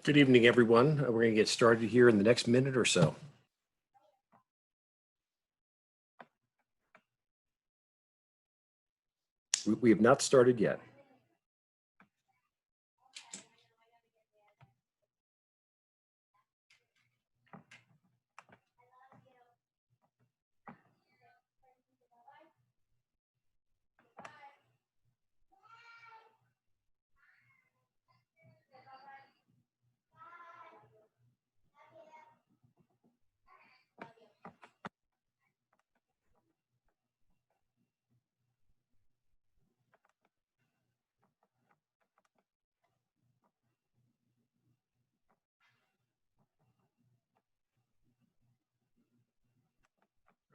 Good evening, everyone. We're going to get started here in the next minute or so. We have not started yet.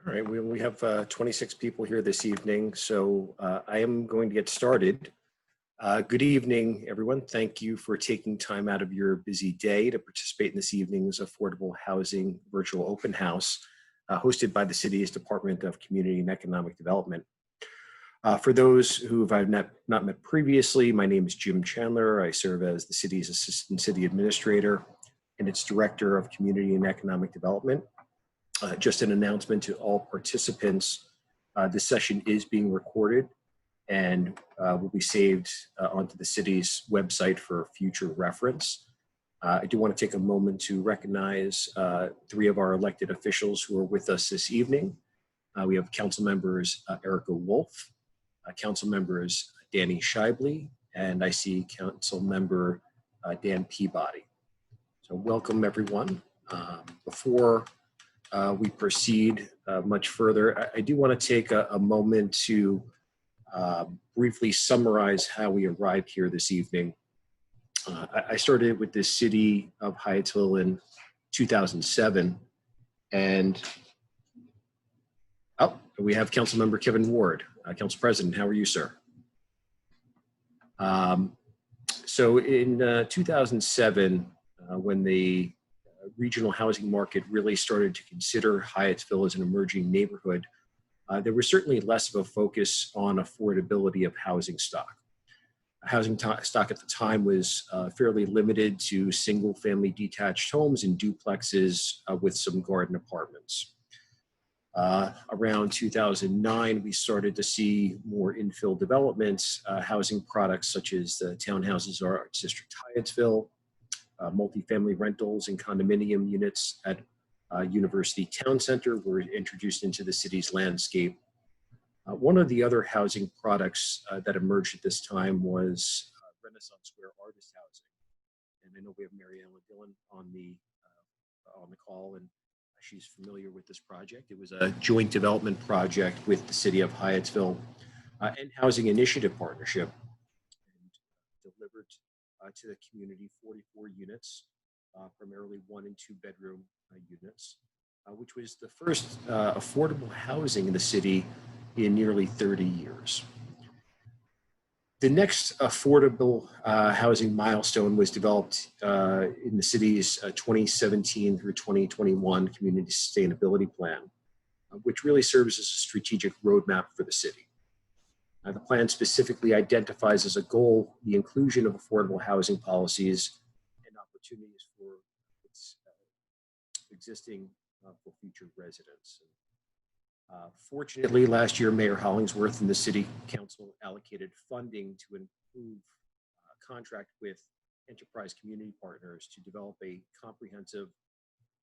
All right, we have 26 people here this evening, so I am going to get started. Good evening, everyone. Thank you for taking time out of your busy day to participate in this evening's Affordable Housing Virtual Open House, hosted by the city's Department of Community and Economic Development. For those who I've not met previously, my name is Jim Chandler. I serve as the city's Assistant City Administrator and its Director of Community and Economic Development. Just an announcement to all participants, this session is being recorded and will be saved onto the city's website for future reference. I do want to take a moment to recognize three of our elected officials who are with us this evening. We have Council Members Erica Wolf, Council Members Danny Shibley, and I see Council Member Dan Peabody. So welcome, everyone. Before we proceed much further, I do want to take a moment to briefly summarize how we arrived here this evening. I started with the city of Hyattsville in 2007, and we have Councilmember Kevin Ward. Council President, how are you, sir? So in 2007, when the regional housing market really started to consider Hyattsville as an emerging neighborhood, there was certainly less of a focus on affordability of housing stock. Housing stock at the time was fairly limited to single-family detached homes and duplexes with some garden apartments. Around 2009, we started to see more infill developments, housing products such as the Townhouses Arts District Hyattsville, multifamily rentals and condominium units at University Town Center were introduced into the city's landscape. One of the other housing products that emerged at this time was Renaissance Square Artist Housing. And I know we have Mary Ellen Dillon on the call, and she's familiar with this project. It was a joint development project with the city of Hyattsville and Housing Initiative Partnership, and delivered to the community 44 units, primarily 1 and 2 bedroom units, which was the first affordable housing in the city in nearly 30 years. The next affordable housing milestone was developed in the city's 2017 through 2021 Community Sustainability Plan, which really serves as a strategic roadmap for the city. The plan specifically identifies as a goal the inclusion of affordable housing policies and opportunities for its existing for future residents. Fortunately, last year, Mayor Hollingsworth and the City Council allocated funding to improve contract with Enterprise Community Partners to develop a comprehensive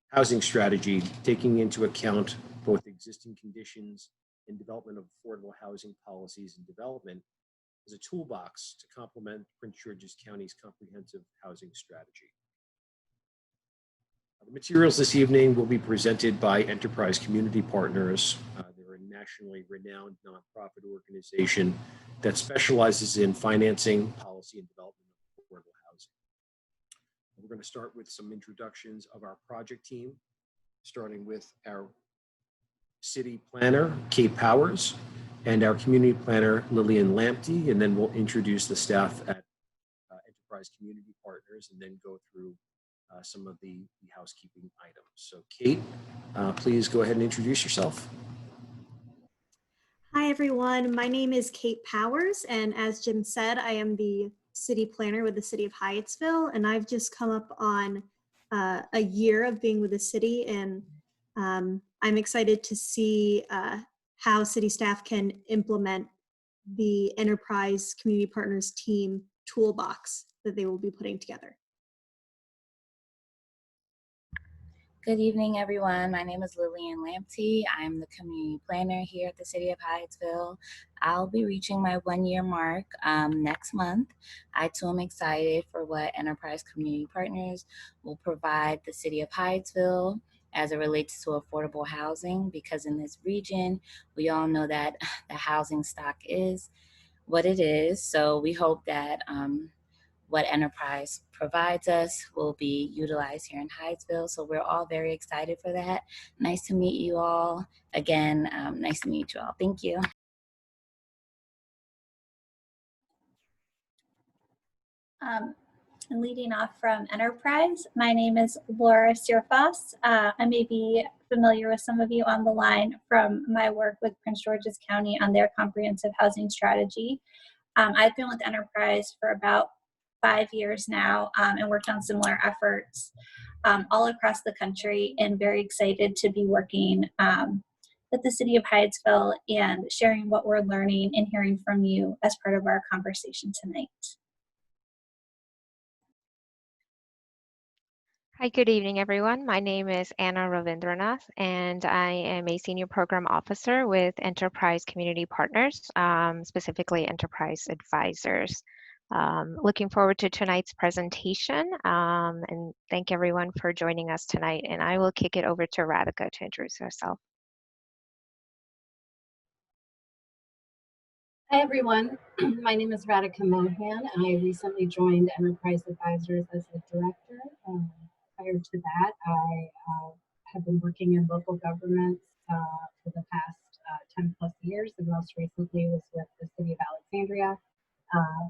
housing strategy, taking into account both existing conditions and development of affordable housing policies and development as a toolbox to complement Prince George's County's comprehensive housing strategy. The materials this evening will be presented by Enterprise Community Partners. They're a nationally renowned nonprofit organization that specializes in financing, policy, and development of affordable housing. We're going to start with some introductions of our project team, starting with our city planner, Kate Powers, and our community planner, Lillian Lamptey, and then we'll introduce the staff at Enterprise Community Partners and then go through some of the housekeeping items. So Kate, please go ahead and introduce yourself. Hi everyone, my name is Kate Powers, and as Jim said, I am the city planner with the city of Hyattsville, and I've just come up on a year of being with the city, and I'm excited to see how city staff can implement the Enterprise Community Partners team toolbox that they will be putting together. Good evening, everyone. My name is Lillian Lamptey. I'm the community planner here at the City of Hyattsville. I'll be reaching my 1-year mark next month. I too am excited for what Enterprise Community Partners will provide the City of Hyattsville as it relates to affordable housing, because in this region, we all know that the housing stock is what it is. So we hope that what Enterprise provides us will be utilized here in Hyattsville. So we're all very excited for that. Nice to meet you all. Again, nice to meet you all. Thank you. And leading off from Enterprise, my name is Laura Sierfos. I may be familiar with some of you on the line from my work with Prince George's County on their comprehensive housing strategy. I've been with Enterprise for about 5 years now and worked on similar efforts all across the country, and very excited to be working with the City of Hyattsville and sharing what we're learning and hearing from you as part of our conversation tonight. Hi, good evening, everyone. My name is Anna Ravindranath, and I am a Senior Program Officer with Enterprise Community Partners, specifically Enterprise Advisors. Looking forward to tonight's presentation, and thank everyone for joining us tonight. And I will kick it over to Radhika to introduce herself. Hi, everyone. My name is Radhika Mohan, and I recently joined Enterprise Advisors as a director. Prior to that, I have been working in local governments for the past 10 plus years, and most recently was with the City of Alexandria,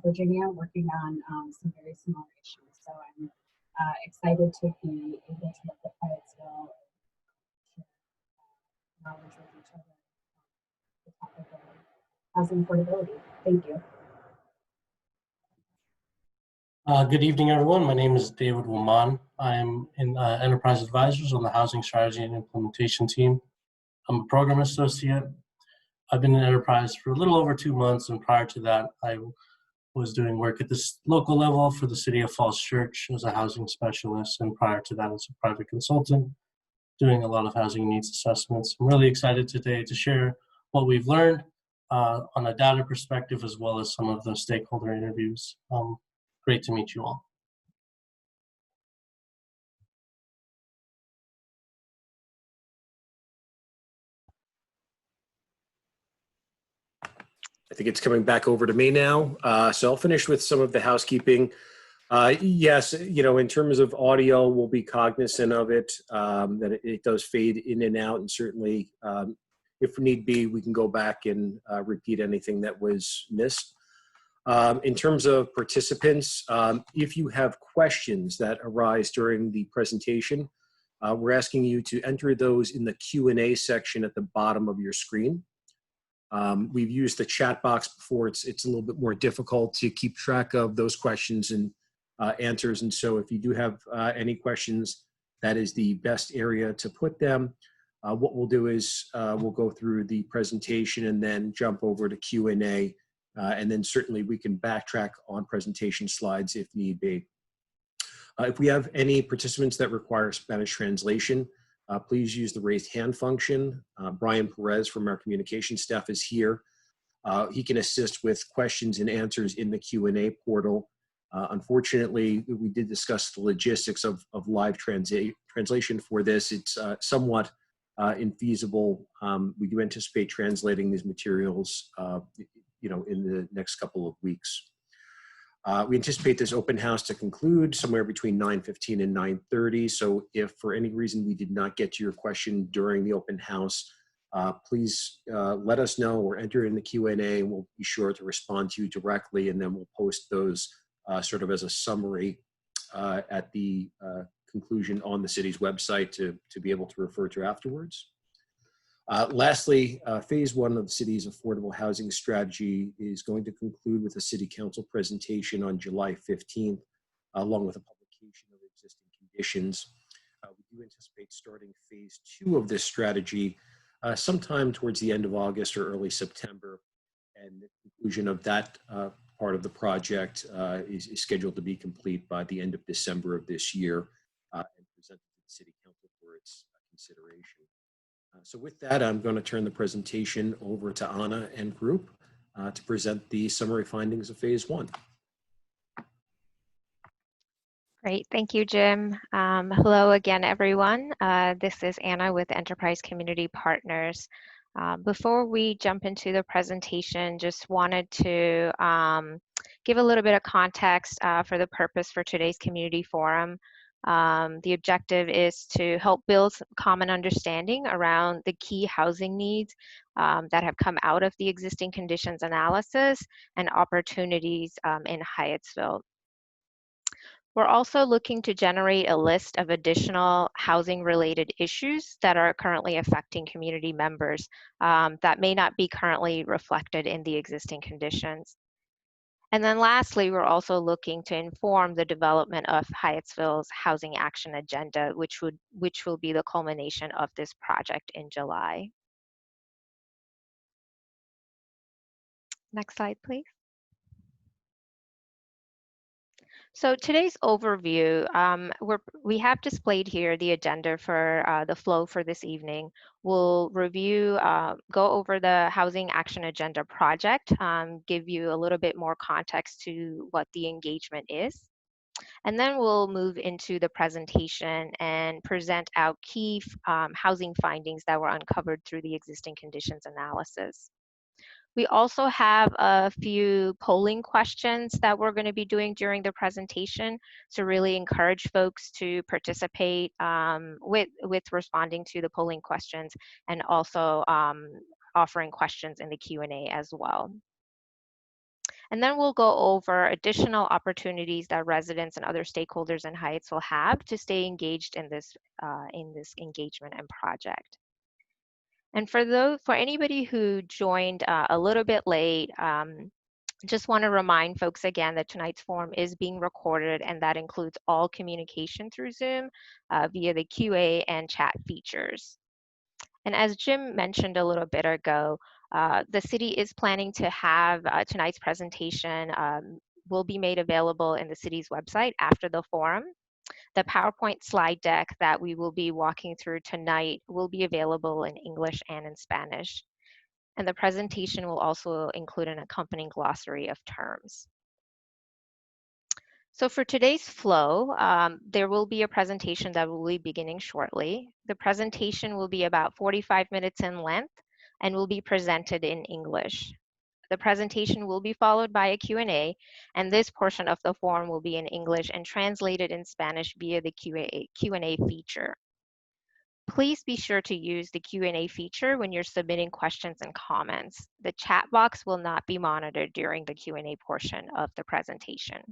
Virginia, working on some very similar issues. So I'm excited to be able to look at Hyattsville and knowledge with each other on the topic of housing affordability. Thank you. Good evening, everyone. My name is David Wilman. I'm in Enterprise Advisors on the Housing Strategy and Implementation team. I'm a program associate. I've been in Enterprise for a little over 2 months, and prior to that, I was doing work at this local level for the City of Falls Church as a housing specialist, and prior to that as a private consultant, doing a lot of housing needs assessments. I'm really excited today to share what we've learned on a data perspective, as well as some of the stakeholder interviews. Great to meet you all. I think it's coming back over to me now. So I'll finish with some of the housekeeping. Yes, in terms of audio, we'll be cognizant of it, that it does fade in and out, and certainly if need be, we can go back and repeat anything that was missed. In terms of participants, if you have questions that arise during the presentation, we're asking you to enter those in the Q&A section at the bottom of your screen. We've used the chat box before. It's a little bit more difficult to keep track of those questions and answers. And so if you do have any questions, that is the best area to put them. What we'll do is we'll go through the presentation and then jump over to Q&A. And then certainly we can backtrack on presentation slides if need be. If we have any participants that require Spanish translation, please use the raised hand function. Brian Perez from our communication staff is here. He can assist with questions and answers in the Q&A portal. Unfortunately, we did discuss the logistics of live translation for this. It's somewhat infeasible. We do anticipate translating these materials in the next couple of weeks. We anticipate this open house to conclude somewhere between 9:15 and 9:30. So if for any reason we did not get to your question during the open house, please let us know or enter in the Q&A, and we'll be sure to respond to you directly, and then we'll post those sort of as a summary at the conclusion on the city's website to be able to refer to afterwards. Lastly, phase one of the city's affordable housing strategy is going to conclude with a city council presentation on July 15th, along with a publication of existing conditions. We do anticipate starting phase two of this strategy sometime towards the end of August or early September. And the conclusion of that part of the project is scheduled to be complete by the end of December of this year and presented to the City Council for its consideration. So with that, I'm going to turn the presentation over to Anna and group to present the summary findings of phase one. Great, thank you, Jim. Hello again, everyone. This is Anna with Enterprise Community Partners. Before we jump into the presentation, just wanted to give a little bit of context for the purpose for today's community forum. The objective is to help build common understanding around the key housing needs that have come out of the existing conditions analysis and opportunities in Hyattsville. We're also looking to generate a list of additional housing-related issues that are currently affecting community members that may not be currently reflected in the existing conditions. And then lastly, we're also looking to inform the development of Hyattsville's Housing Action Agenda, which will be the culmination of this project in July. Next slide, please. So today's overview, we have displayed here the agenda for the flow for this evening. We'll review, go over the Housing Action Agenda project, give you a little bit more context to what the engagement is. And then we'll move into the presentation and present out key housing findings that were uncovered through the existing conditions analysis. We also have a few polling questions that we're going to be doing during the presentation to really encourage folks to participate with responding to the polling questions and also offering questions in the Q&A as well. And then we'll go over additional opportunities that residents and other stakeholders in Hyattsville have to stay engaged in this engagement and project. And for anybody who joined a little bit late, just want to remind folks again that tonight's forum is being recorded, and that includes all communication through Zoom via the QA and chat features. And as Jim mentioned a little bit ago, the city is planning to have tonight's presentation will be made available in the city's website after the forum. The PowerPoint slide deck that we will be walking through tonight will be available in English and in Spanish. And the presentation will also include an accompanying glossary of terms. So for today's flow, there will be a presentation that will be beginning shortly. The presentation will be about 45 minutes in length and will be presented in English. The presentation will be followed by a Q&A, and this portion of the forum will be in English and translated in Spanish via the Q&A feature. Please be sure to use the Q&A feature when you're submitting questions and comments. The chat box will not be monitored during the Q&A portion of the presentation.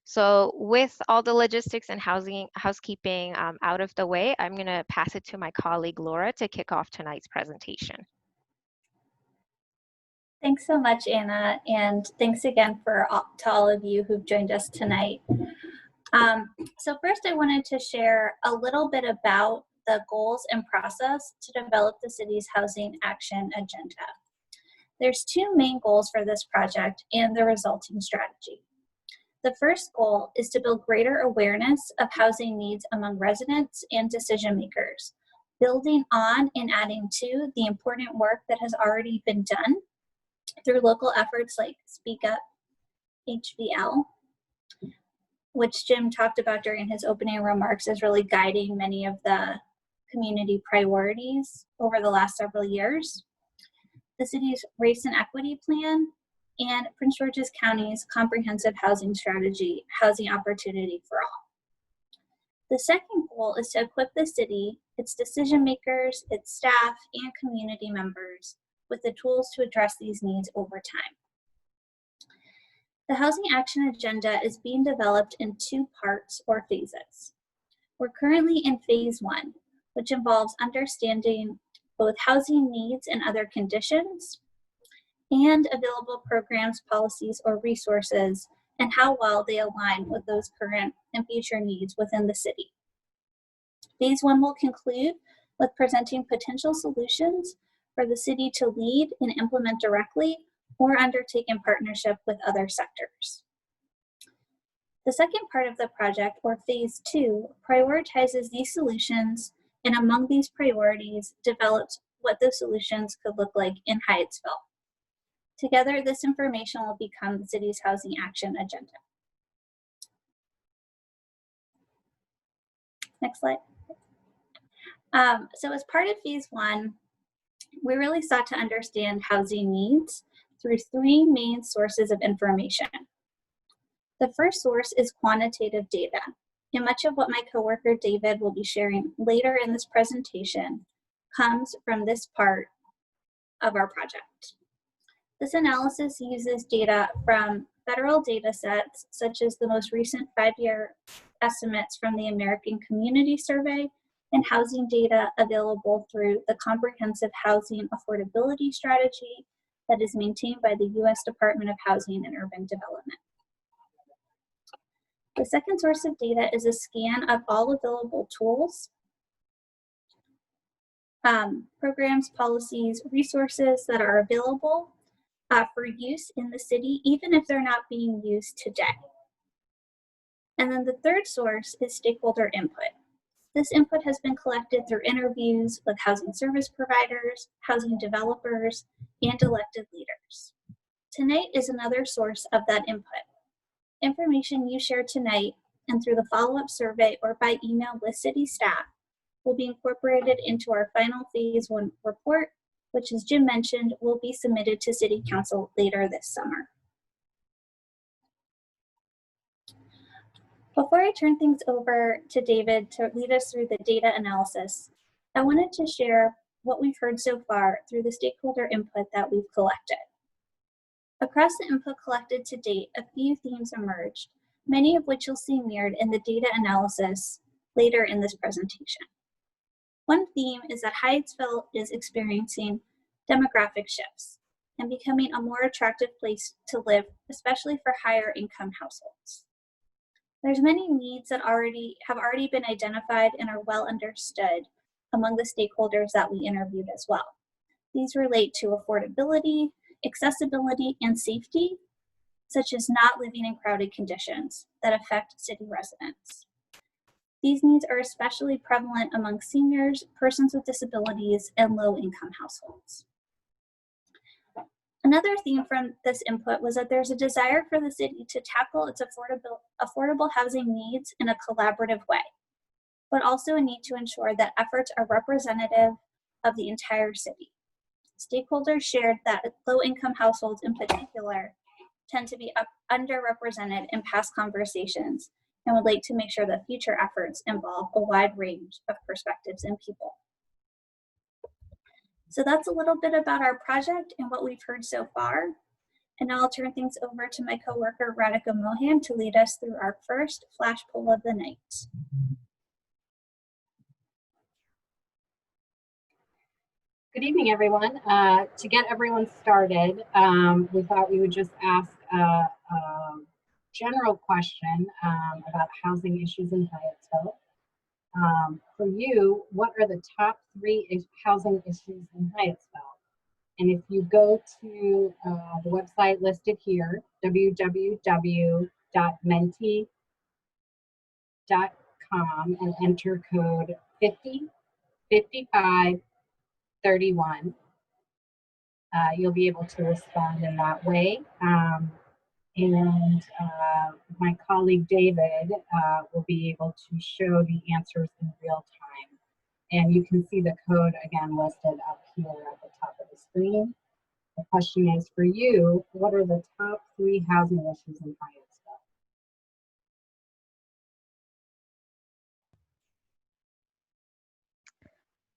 So with all the logistics and housekeeping out of the way, I'm going to pass it to my colleague Laura to kick off tonight's presentation. Thanks so much, Anna, and thanks again to all of you who've joined us tonight. So first I wanted to share a little bit about the goals and process to develop the city's Housing Action Agenda. There's two main goals for this project and the resulting strategy. The first goal is to build greater awareness of housing needs among residents and decision makers, building on and adding to the important work that has already been done through local efforts like Speak Up HVL, which Jim talked about during his opening remarks, is really guiding many of the community priorities over the last several years. The city's Race and Equity Plan and Prince George's County's Comprehensive Housing Strategy, Housing Opportunity for All. The second goal is to equip the city, its decision makers, its staff, and community members with the tools to address these needs over time. The Housing Action Agenda is being developed in two parts or phases. We're currently in phase one, which involves understanding both housing needs and other conditions, and available programs, policies, or resources, and how well they align with those current and future needs within the city. Phase 1 will conclude with presenting potential solutions for the city to lead and implement directly or undertake in partnership with other sectors. The second part of the project, or Phase 2, prioritizes these solutions, and among these priorities develops what those solutions could look like in Hyattsville. Together, this information will become the city's housing action agenda. Next slide. So as part of Phase 1, we really sought to understand housing needs through 3 main sources of information. The first source is quantitative data, and much of what my coworker David will be sharing later in this presentation comes from this part of our project. This analysis uses data from federal data sets, such as the most recent 5-year estimates from the American Community Survey, and housing data available through the Comprehensive Housing Affordability Strategy that is maintained by the U.S. Department of Housing and Urban Development. The second source of data is a scan of all available tools, programs, policies, resources that are available for use in the city, even if they're not being used today. And then the third source is stakeholder input. This input has been collected through interviews with housing service providers, housing developers, and elected leaders. Tonight is another source of that input. Information you share tonight and through the follow-up survey or by email with city staff will be incorporated into our final Phase 1 report, which, as Jim mentioned, will be submitted to City Council later this summer. Before I turn things over to David to lead us through the data analysis, I wanted to share what we've heard so far through the stakeholder input that we've collected. Across the input collected to date, a few themes emerged, many of which you'll see mirrored in the data analysis later in this presentation. One theme is that Hyattsville is experiencing demographic shifts and becoming a more attractive place to live, especially for higher income households. There's many needs that have already been identified and are well understood among the stakeholders that we interviewed as well. These relate to affordability, accessibility, and safety, such as not living in crowded conditions that affect city residents. These needs are especially prevalent among seniors, persons with disabilities, and low-income households. Another theme from this input was that there's a desire for the city to tackle its affordable housing needs in a collaborative way, but also a need to ensure that efforts are representative of the entire city. Stakeholders shared that low-income households in particular tend to be underrepresented in past conversations and would like to make sure that future efforts involve a wide range of perspectives and people. So that's a little bit about our project and what we've heard so far. And now I'll turn things over to my coworker, Radhika Mohan, to lead us through our first flash poll of the night. Good evening, everyone. To get everyone started, we thought we would just ask a general question about housing issues in Hyattsville. For you, what are the top 3 housing issues in Hyattsville? And if you go to the website listed here, www.menti.com, and enter code 505531, you'll be able to respond in that way. And my colleague David will be able to show the answers in real time. And you can see the code again listed up here at the top of the screen. The question is for you, what are the top 3 housing issues in Hyattsville?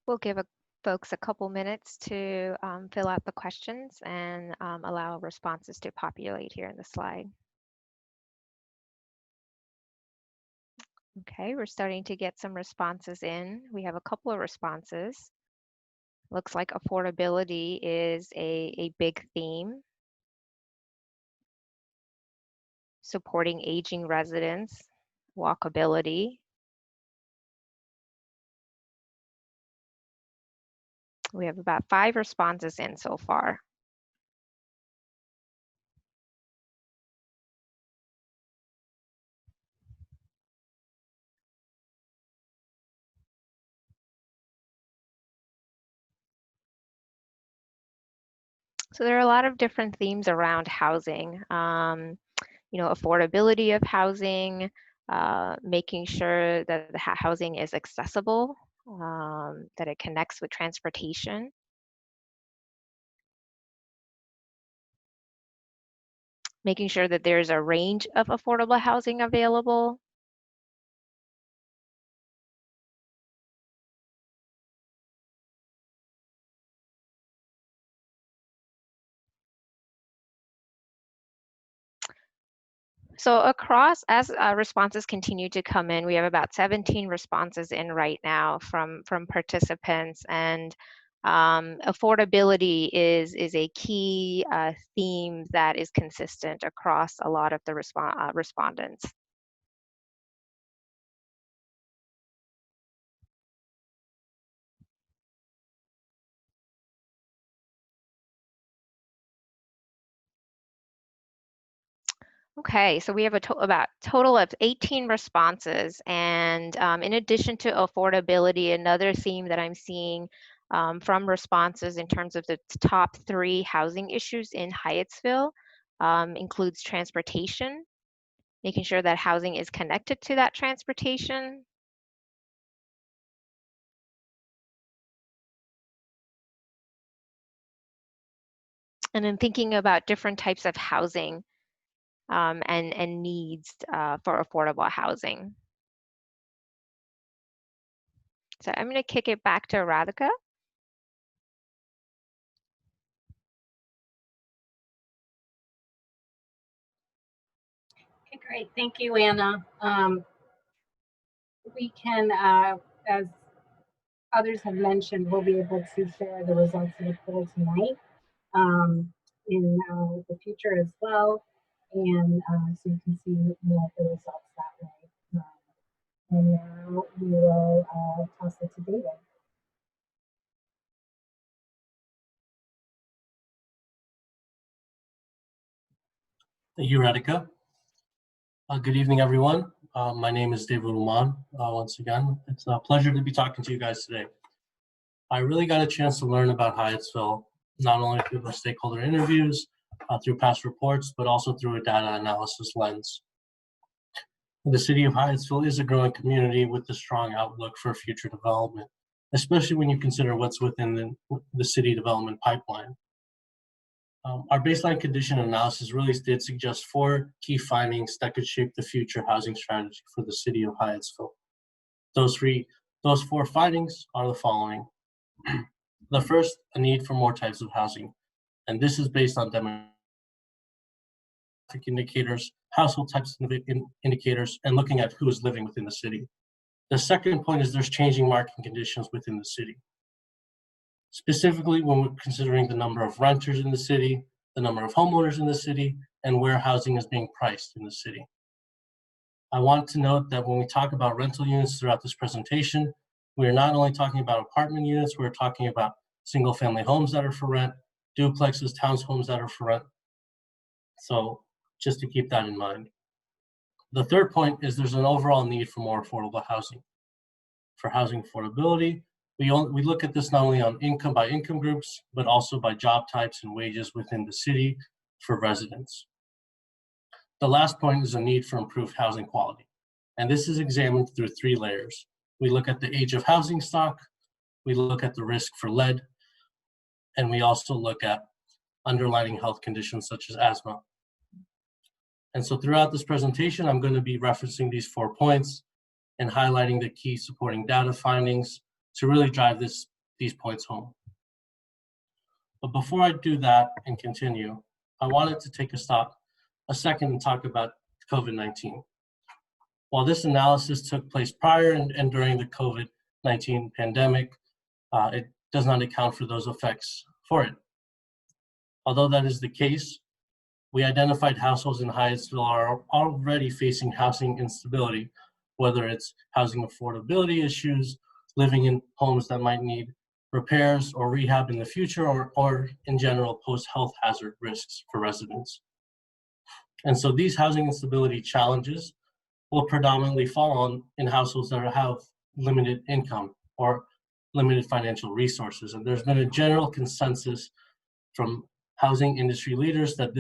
We'll give folks a couple minutes to fill out the questions and allow responses to populate here in the slide. Okay, we're starting to get some responses in. We have a couple of responses. Looks like affordability is a big theme. Supporting aging residents, walkability. We have about 5 responses in so far. So there are a lot of different themes around housing. Affordability of housing, making sure that the housing is accessible, that it connects with transportation. Making sure that there's a range of affordable housing available. So across, as responses continue to come in, we have about 17 responses in right now from participants, and affordability is a key theme that is consistent across a lot of the respondents. Okay, so we have about total of 18 responses, and in addition to affordability, another theme that I'm seeing from responses in terms of the top 3 housing issues in Hyattsville includes transportation, making sure that housing is connected to that transportation. And then thinking about different types of housing and needs for affordable housing. So I'm going to kick it back to Radhika. Okay, great. Thank you, Anna. We can, as others have mentioned, we'll be able to share the results of the poll tonight in the future as well. And so you can see more of the results that way. And now we will toss it to David. Thank you, Radhika. Good evening, everyone. My name is David Uman. Once again, it's a pleasure to be talking to you guys today. I really got a chance to learn about Hyattsville, not only through the stakeholder interviews, through past reports, but also through a data analysis lens. The city of Hyattsville is a growing community with a strong outlook for future development, especially when you consider what's within the city development pipeline. Our baseline condition analysis really did suggest 4 key findings that could shape the future housing strategy for the city of Hyattsville. Those 4 findings are the following. The first, a need for more types of housing, and this is based on demographic indicators, household types indicators, and looking at who is living within the city. The second point is there's changing market conditions within the city. Specifically, when we're considering the number of renters in the city, the number of homeowners in the city, and where housing is being priced in the city. I want to note that when we talk about rental units throughout this presentation, we are not only talking about apartment units, we're talking about single-family homes that are for rent, duplexes, townhomes that are for rent. So just to keep that in mind. The third point is there's an overall need for more affordable housing. For housing affordability, we look at this not only on income by income groups, but also by job types and wages within the city for residents. The last point is a need for improved housing quality. And this is examined through 3 layers. We look at the age of housing stock, we look at the risk for lead, and we also look at underlying health conditions such as asthma. And so throughout this presentation, I'm going to be referencing these 4 points and highlighting the key supporting data findings to really drive these points home. But before I do that and continue, I wanted to take a second and talk about COVID-19. While this analysis took place prior and during the COVID-19 pandemic, it does not account for those effects for it. Although that is the case, we identified households in Hyattsville are already facing housing instability, whether it's housing affordability issues, living in homes that might need repairs or rehab in the future, or in general pose health hazard risks for residents. And so these housing instability challenges will predominantly fall in households that have limited income or limited financial resources. And there's been a general consensus from housing industry leaders that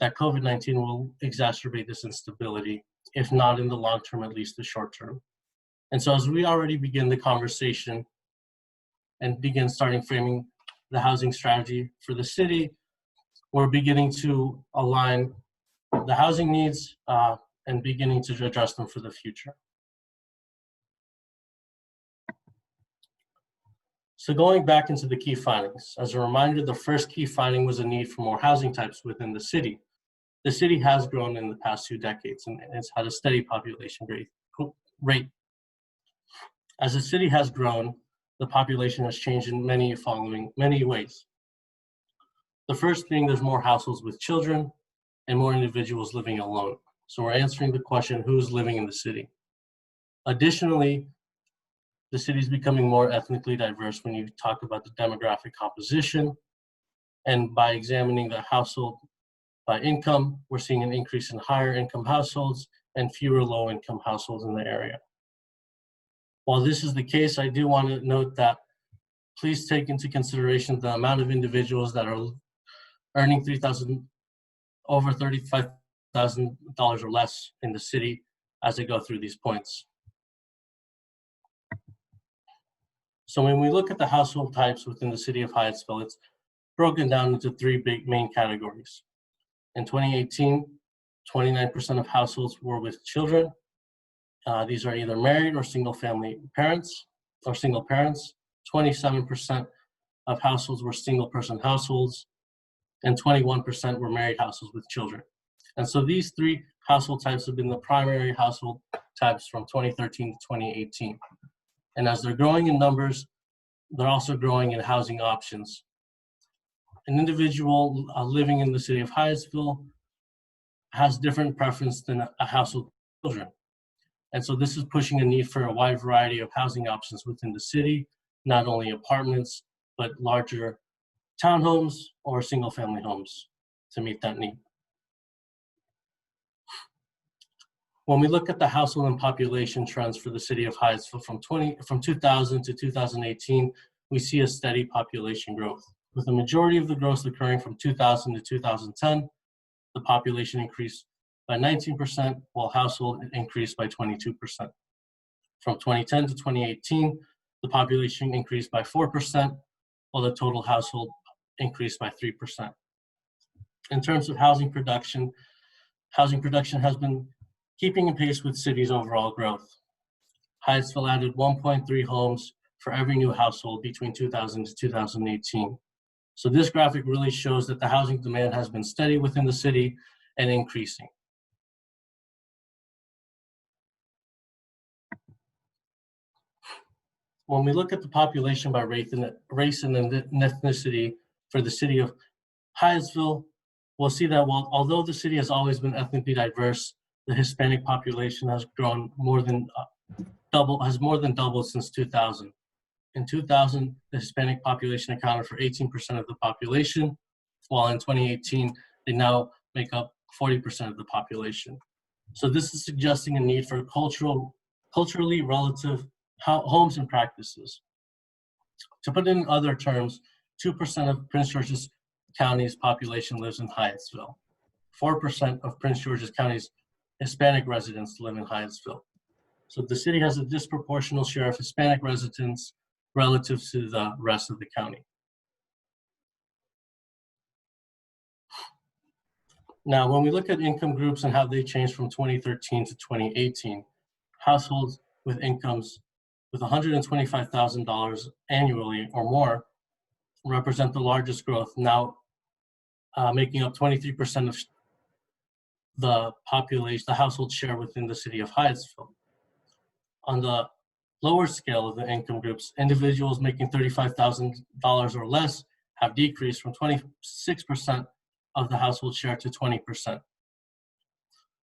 COVID-19 will exacerbate this instability, if not in the long term, at least the short term. And so as we already begin the conversation and begin framing the housing strategy for the city, we're beginning to align the housing needs and beginning to address them for the future. So going back into the key findings, as a reminder, the first key finding was a need for more housing types within the city. The city has grown in the past 2 decades and it's had a steady population rate. As the city has grown, the population has changed in many ways. The first being there's more households with children and more individuals living alone. So we're answering the question, who's living in the city? Additionally, the city is becoming more ethnically diverse when you talk about the demographic composition. And by examining the household by income, we're seeing an increase in higher income households and fewer low income households in the area. While this is the case, I do want to note that please take into consideration the amount of individuals that are earning over $35,000 or less in the city as I go through these points. So when we look at the household types within the city of Hyattsville, it's broken down into 3 big main categories. In 2018, 29% of households were with children. These are either married or single parents. 27% of households were single person households, and 21% were married households with children. And so these 3 household types have been the primary household types from 2013 to 2018. And as they're growing in numbers, they're also growing in housing options. An individual living in the city of Hyattsville has different preference than a household with children. And so this is pushing a need for a wide variety of housing options within the city, not only apartments, but larger townhomes or single family homes to meet that need. When we look at the household and population trends for the city of Hyattsville from 2000 to 2018, we see a steady population growth. With the majority of the growth occurring from 2000 to 2010, the population increased by 19%, while household increased by 22%. From 2010 to 2018, the population increased by 4%, while the total household increased by 3%. In terms of housing production has been keeping in pace with city's overall growth. Hyattsville added 1.3 homes for every new household between 2000 to 2018. So this graphic really shows that the housing demand has been steady within the city and increasing. When we look at the population by race and ethnicity for the city of Hyattsville, we'll see that although the city has always been ethnically diverse, the Hispanic population has grown more than doubled since 2000. In 2000, the Hispanic population accounted for 18% of the population, while in 2018, they now make up 40% of the population. So this is suggesting a need for culturally relative homes and practices. To put it in other terms, 2% of Prince George's County's population lives in Hyattsville. 4% of Prince George's County's Hispanic residents live in Hyattsville. So the city has a disproportionate share of Hispanic residents relative to the rest of the county. Now, when we look at income groups and how they changed from 2013 to 2018, households with incomes with $125,000 annually or more represent the largest growth, now making up 23% the population, the household share within the city of Hyattsville. On the lower scale of the income groups, individuals making $35,000 or less have decreased from 26% of the household share to 20%.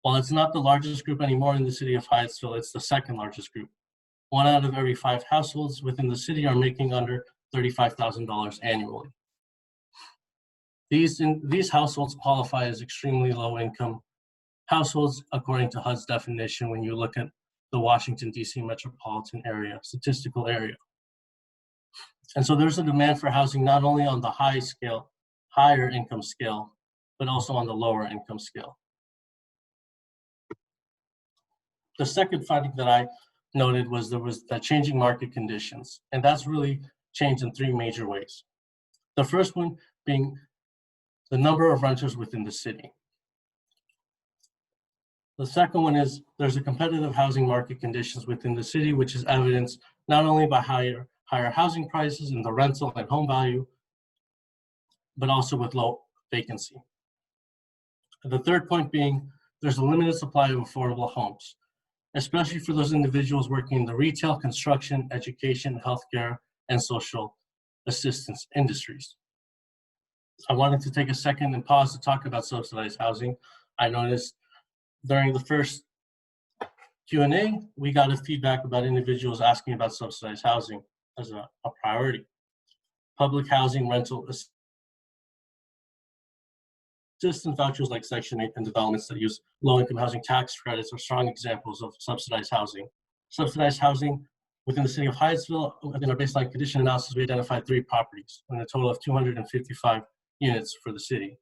While it's not the largest group anymore in the city of Hyattsville, it's the second largest group. 1 out of every 5 households within the city are making under $35,000 annually. These households qualify as extremely low income households according to HUD's definition when you look at the Washington, D.C. metropolitan area, statistical area. And so there's a demand for housing not only on the higher income scale, but also on the lower income scale. The second finding that I noted was there was the changing market conditions, and that's really changed in 3 major ways. The first one being the number of renters within the city. The second one is there's a competitive housing market conditions within the city, which is evidenced not only by higher housing prices and the rental and home value, but also with low vacancy. The third point being there's a limited supply of affordable homes, especially for those individuals working in the retail, construction, education, healthcare, and social assistance industries. I wanted to take a second and pause to talk about subsidized housing. I noticed during the first Q&A, we got a feedback about individuals asking about subsidized housing as a priority. Public housing rental assistance vouchers like Section 8 and developments that use low-income housing tax credits are strong examples of subsidized housing. Subsidized housing within the city of Hyattsville, in our baseline condition analysis, we identified 3 properties and a total of 255 units for the city.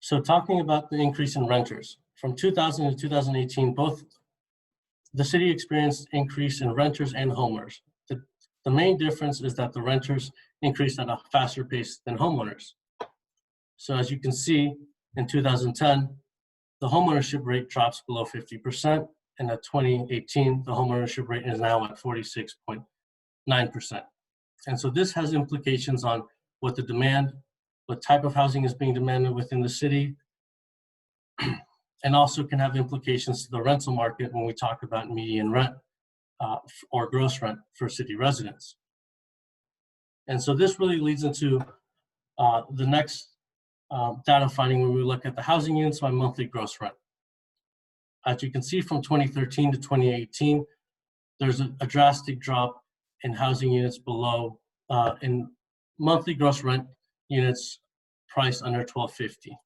So talking about the increase in renters, from 2000 to 2018, both the city experienced increase in renters and homeowners. The main difference is that the renters increased at a faster pace than homeowners. So as you can see, in 2010, the homeownership rate drops below 50%, and at 2018, the homeownership rate is now at 46.9%. And so this has implications on what the demand, what type of housing is being demanded within the city, and also can have implications to the rental market when we talk about median rent or gross rent for city residents. And so this really leads into the next data finding when we look at the housing units by monthly gross rent. As you can see, from 2013 to 2018, there's a drastic drop in housing units below, in monthly gross rent units priced under $1,250,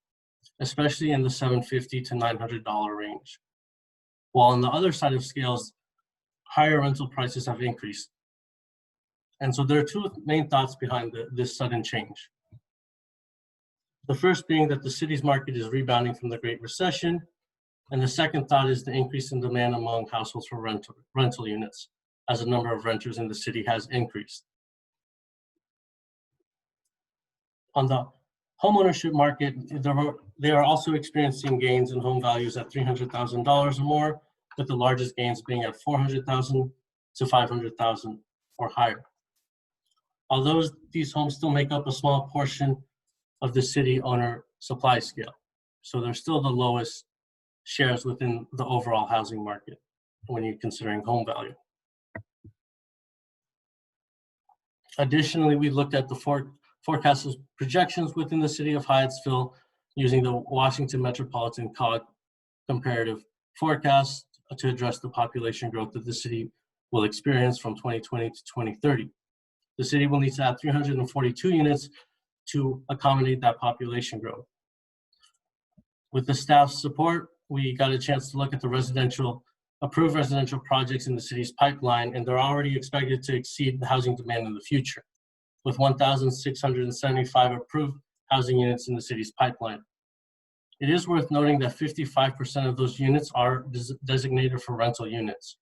especially in the $750 to $900 range. While on the other side of scales, higher rental prices have increased. And so there are 2 main thoughts behind this sudden change. The first being that the city's market is rebounding from the Great Recession, and the second thought is the increase in demand among households for rental units, as the number of renters in the city has increased. On the homeownership market, they are also experiencing gains in home values at $300,000 or more, with the largest gains being at $400,000 to $500,000 or higher. Although these homes still make up a small portion of the city owner supply scale, so they're still the lowest shares within the overall housing market when you're considering home value. Additionally, we looked at the forecasted projections within the city of Hyattsville using the Washington Metropolitan COG comparative forecast to address the population growth that the city will experience from 2020 to 2030. The city will need to add 342 units to accommodate that population growth. With the staff's support, we got a chance to look at the approved residential projects in the city's pipeline, and they're already expected to exceed the housing demand in the future, with 1,675 approved housing units in the city's pipeline. It is worth noting that 55% of those units are designated for rental units.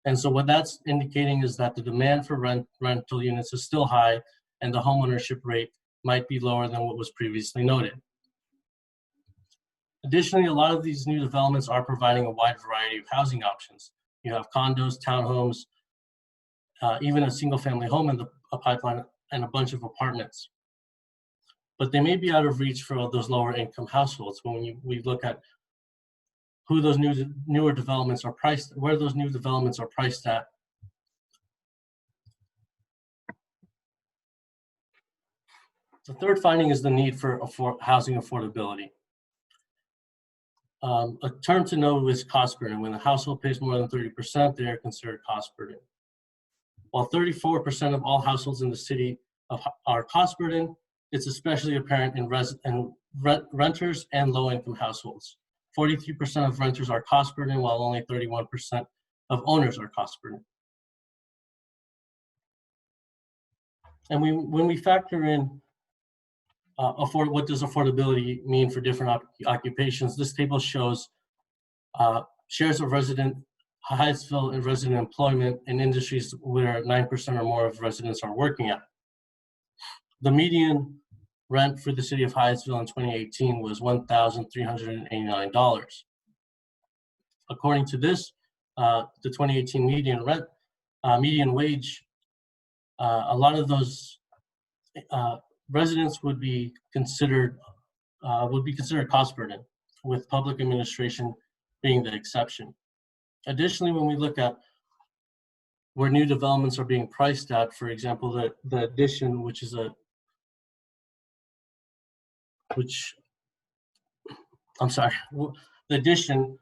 And so what that's indicating is that the demand for rental units is still high, and the homeownership rate might be lower than what was previously noted. Additionally, a lot of these new developments are providing a wide variety of housing options. You have condos, townhomes, even a single family home in the pipeline, and a bunch of apartments. but they may be out of reach for those lower income households when we look at who those newer developments are priced, where those new developments are priced at. The third finding is the need for housing affordability. A term to know is cost burden. When a household pays more than 30%, they are considered cost burden. While 34% of all households in the city are cost burden, it's especially apparent in renters and low-income households. 43% of renters are cost burden, while only 31% of owners are cost burden. And when we factor in what does affordability mean for different occupations, this table shows shares of resident Hyattsville and resident employment in industries where 9% or more of residents are working at. The median rent for the city of Hyattsville in 2018 was $1,389. According to this, the 2018 median wage, a lot of those residents would be considered cost burden, with public administration being the exception. Additionally, when we look at where new developments are being priced at, for example, the addition, the addition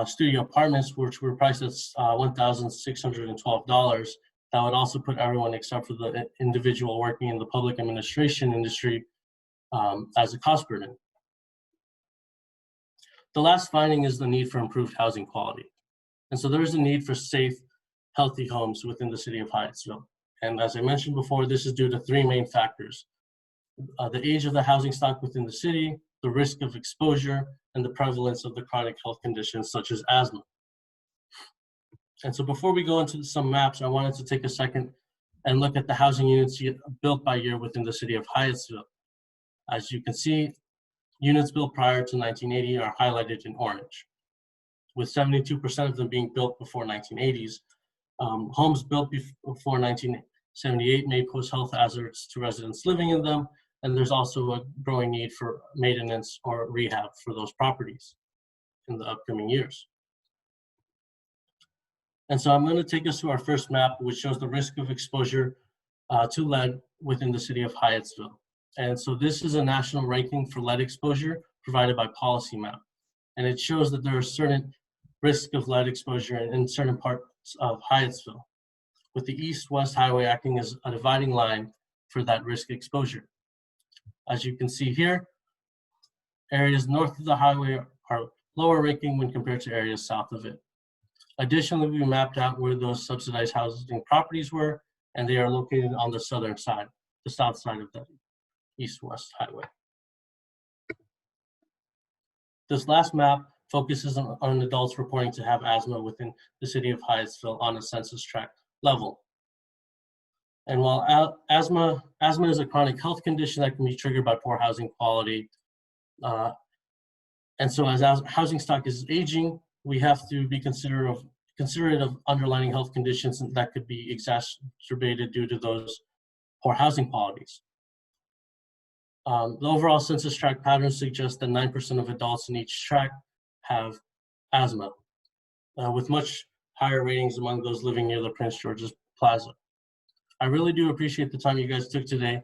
studio apartments, which were priced at $1,612, that would also put everyone except for the individual working in the public administration industry as a cost burden. The last finding is the need for improved housing quality. And so there is a need for safe, healthy homes within the city of Hyattsville. And as I mentioned before, this is due to three main factors: the age of the housing stock within the city, the risk of exposure, and the prevalence of the chronic health conditions such as asthma. And so before we go into some maps, I wanted to take a second and look at the housing units built by year within the city of Hyattsville. As you can see, units built prior to 1980 are highlighted in orange, with 72% of them being built before 1980s. Homes built before 1978 may pose health hazards to residents living in them, and there's also a growing need for maintenance or rehab for those properties in the upcoming years. And so I'm going to take us to our first map, which shows the risk of exposure to lead within the city of Hyattsville. And so this is a national ranking for lead exposure provided by Policy Map. And it shows that there are certain risks of lead exposure in certain parts of Hyattsville, with the east-west highway acting as a dividing line for that risk exposure. As you can see here, areas north of the highway are lower ranking when compared to areas south of it. Additionally, we mapped out where those subsidized housing properties were, and they are located on the southern side, the south side of the east-west highway. This last map focuses on adults reporting to have asthma within the city of Hyattsville on a census tract level. And while asthma is a chronic health condition that can be triggered by poor housing quality, and so as housing stock is aging, we have to be considerate of underlying health conditions that could be exacerbated due to those poor housing qualities. The overall census tract pattern suggests that 9% of adults in each tract have asthma, with much higher ratings among those living near the Prince George's Plaza. I really do appreciate the time you guys took today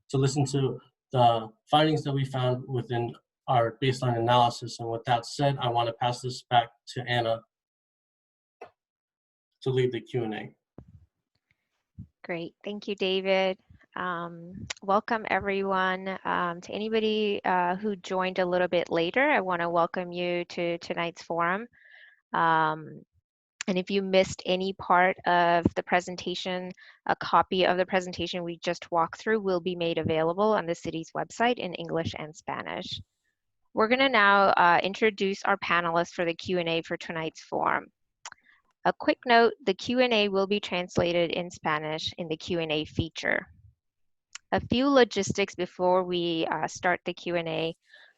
to listen to the findings that we found within our baseline analysis. And with that said, I want to pass this back to Anna to lead the Q&A. Great, thank you, David. Welcome everyone. To anybody who joined a little bit later, I want to welcome you to tonight's forum. And if you missed any part of the presentation, a copy of the presentation we just walked through will be made available on the city's website in English and Spanish. We're going to now introduce our panelists for the Q&A for tonight's forum. A quick note, the Q&A will be translated in Spanish in the Q&A feature. A few logistics before we start the Q&A.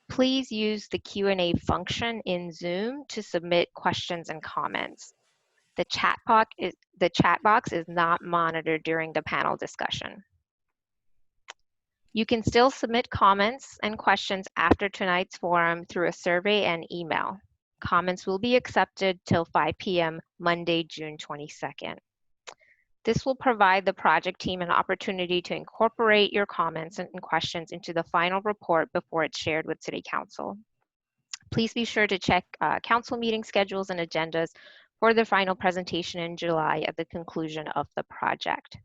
Please use the Q&A function in Zoom to submit questions and comments. The chat box is not monitored during the panel discussion. You can still submit comments and questions after tonight's forum through a survey and email. Comments will be accepted till 5 p.m. Monday, June 22nd. This will provide the project team an opportunity to incorporate your comments and questions into the final report before it's shared with City Council. Please be sure to check council meeting schedules and agendas for the final presentation in July at the conclusion of the project.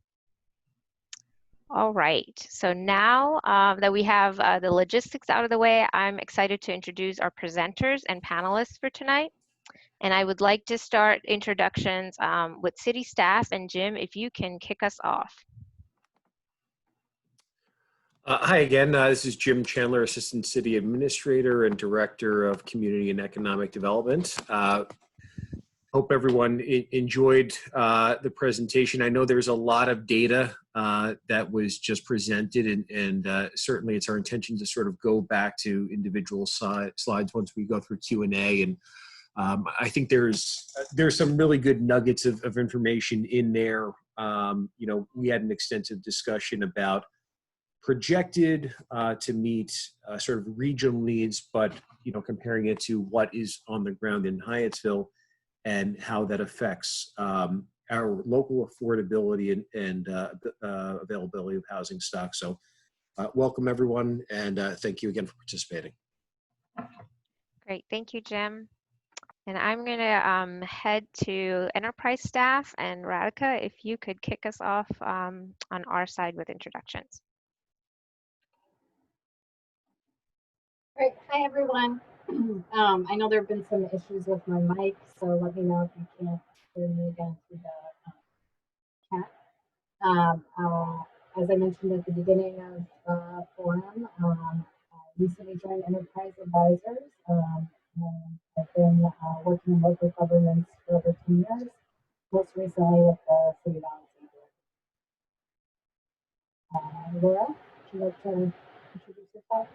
All right, so now that we have the logistics out of the way, I'm excited to introduce our presenters and panelists for tonight. And I would like to start introductions with city staff. And Jim, if you can kick us off. Hi again, this is Jim Chandler, Assistant City Administrator and Director of Community and Economic Development. Hope everyone enjoyed the presentation. I know there's a lot of data that was just presented, and certainly it's our intention to sort of go back to individual slides once we go through Q&A. And I think there's some really good nuggets of information in there. You know, we had an extensive discussion about projected to meet sort of regional needs, but you know, comparing it to what is on the ground in Hyattsville and how that affects our local affordability and availability of housing stock. So welcome everyone, and thank you again for participating. Great, thank you, Jim. And I'm gonna head to enterprise staff, and Radhika, if you could kick us off on our side with introductions. Great. Hi, everyone. I know there have been some issues with my mic, so let me know if you can't hear me again through the chat. As I mentioned at the beginning of the forum, I recently joined Enterprise Advisors. And I've been working in local governments for over 10 years, most recently with the City of Hyattsville. Laura, would you like to introduce yourself?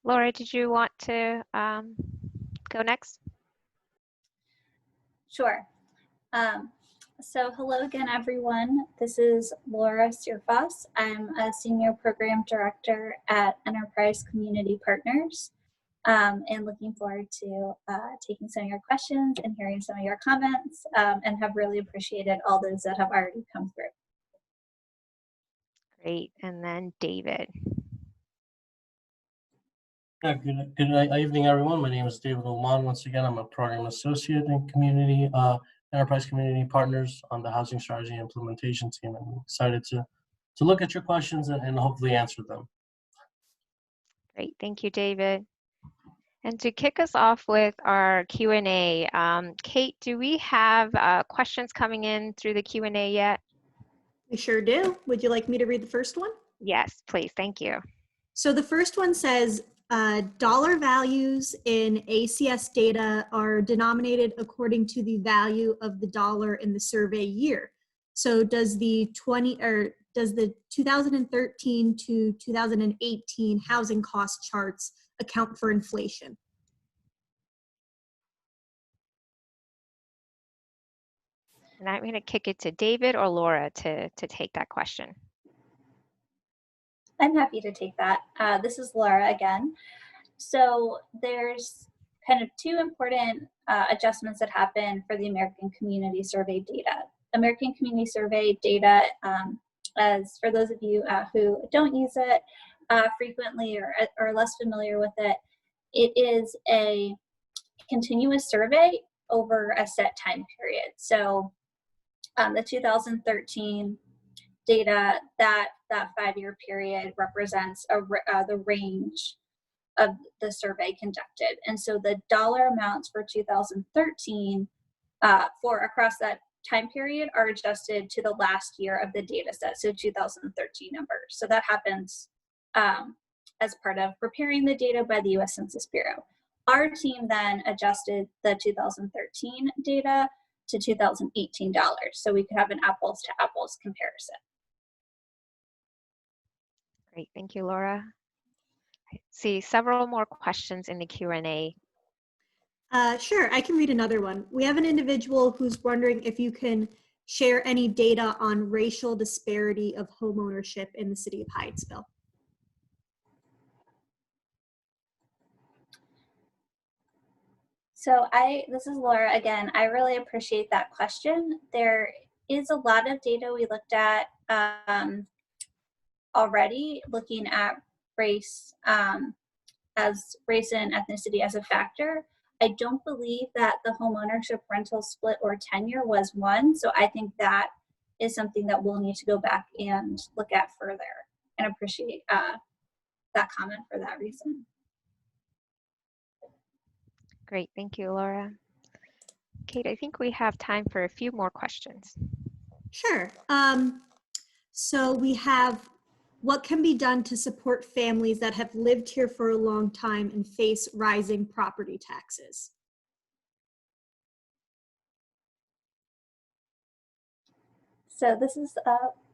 Laura, did you want to go next? Sure. So hello again, everyone. This is Laura Sirfas. I'm a Senior Program Director at Enterprise Community Partners, and looking forward to taking some of your questions and hearing some of your comments, and have really appreciated all those that have already come through. Great, and then David. Yeah, good evening, everyone. My name is David Oman. Once again, I'm a program associate in community enterprise community partners on the housing strategy and implementation team. I'm excited to look at your questions and hopefully answer them. Great, thank you, David. And to kick us off with our Q&A, Kate, do we have questions coming in through the Q&A yet? We sure do. Would you like me to read the first one? Yes, please, thank you. So the first one says, dollar values in ACS data are denominated according to the value of the dollar in the survey year. So does the 2013 to 2018 housing cost charts account for inflation? And I'm going to kick it to David or Laura to take that question. I'm happy to take that. This is Laura again. So there's kind of two important adjustments that happen for the American Community Survey data. American Community Survey data, as for those of you who don't use it frequently or are less familiar with it, it is a continuous survey over a set time period. So the 2013 data, that 5-year period represents the range of the survey conducted. And so the dollar amounts for 2013 for across that time period are adjusted to the last year of the data set, so 2013 numbers. So that happens as part of preparing the data by the US Census Bureau. Our team then adjusted the 2013 data to 2018 dollars, so we could have an apples to apples comparison. Great, thank you, Laura. I see several more questions in the Q&A. Sure, I can read another one. We have an individual who's wondering if you can share any data on racial disparity of homeownership in the city of Hyattsville. So this is Laura again. I really appreciate that question. There is a lot of data we looked at already, looking at race as race and ethnicity as a factor. I don't believe that the homeownership rental split or tenure was one. So I think that is something that we'll need to go back and look at further, and appreciate that comment for that reason. Great, thank you, Laura. Kate, I think we have time for a few more questions. Sure. So we have, what can be done to support families that have lived here for a long time and face rising property taxes? So this is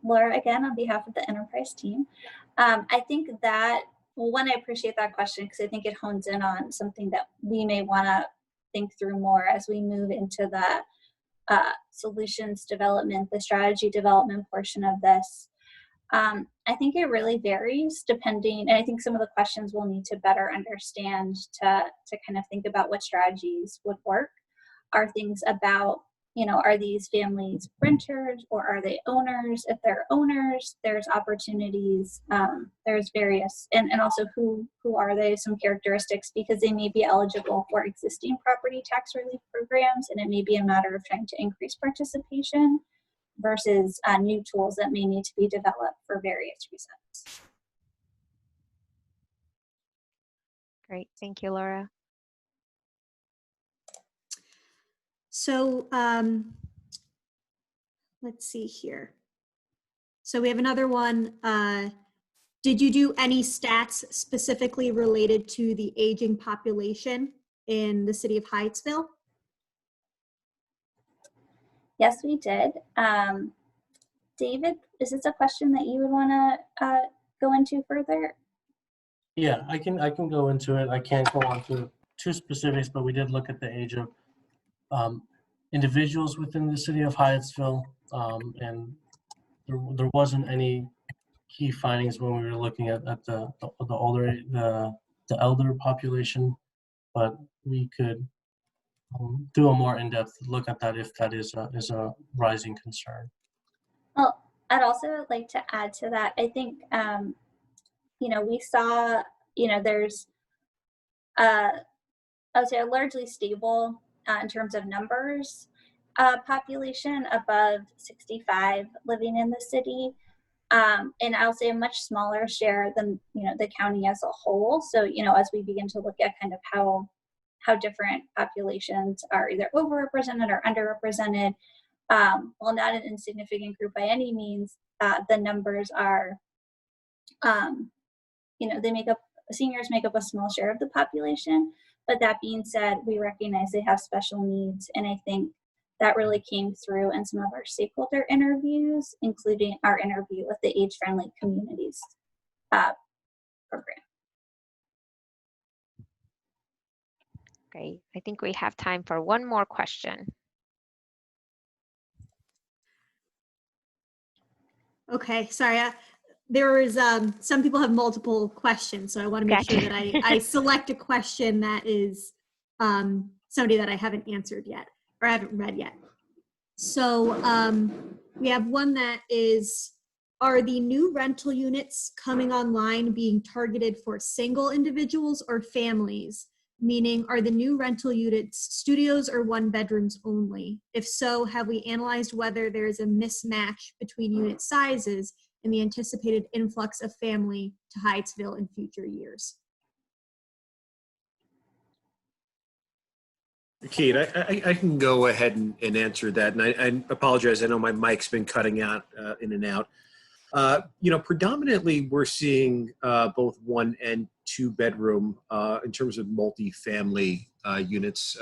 Laura again on behalf of the enterprise team. I think that, well, one, I appreciate that question because I think it hones in on something that we may want to think through more as we move into the solutions development, the strategy development portion of this. I think it really varies depending, and I think some of the questions we'll need to better understand to kind of think about what strategies would work are things about, are these families renters or are they owners? If they're owners, there's opportunities, there's various, and also who are they, some characteristics, because they may be eligible for existing property tax relief programs, and it may be a matter of trying to increase participation versus new tools that may need to be developed for various reasons. Great, thank you, Laura. So let's see here. So we have another one. Did you do any stats specifically related to the aging population in the city of Hyattsville? Yes, we did. David, is this a question that you would want to go into further? Yeah, I can go into it. I can't go into too specifics, but we did look at the age of individuals within the city of Hyattsville, and there wasn't any key findings when we were looking at the elder population, but we could do a more in-depth look at that if that is a rising concern. Well, I'd also like to add to that. I think we saw there's I would say a largely stable in terms of numbers population above 65 living in the city. And I'll say a much smaller share than the county as a whole. So as we begin to look at kind of how different populations are either overrepresented or underrepresented, while not an insignificant group by any means, the numbers are, seniors make up a small share of the population. But that being said, we recognize they have special needs, and I think that really came through in some of our stakeholder interviews, including our interview with the Age Friendly Communities program. Great. I think we have time for one more question. Okay, sorry. There is some people have multiple questions, so I want to make sure that I select a question that is somebody that I haven't answered yet or haven't read yet. So we have one that is, are the new rental units coming online being targeted for single individuals or families? Meaning, are the new rental units studios or one bedrooms only? If so, have we analyzed whether there is a mismatch between unit sizes and the anticipated influx of family to Hyattsville in future years? Kate, I can go ahead and answer that. And I apologize. I know my mic's been cutting out in and out. Predominantly we're seeing both 1 and 2 bedroom in terms of multifamily units.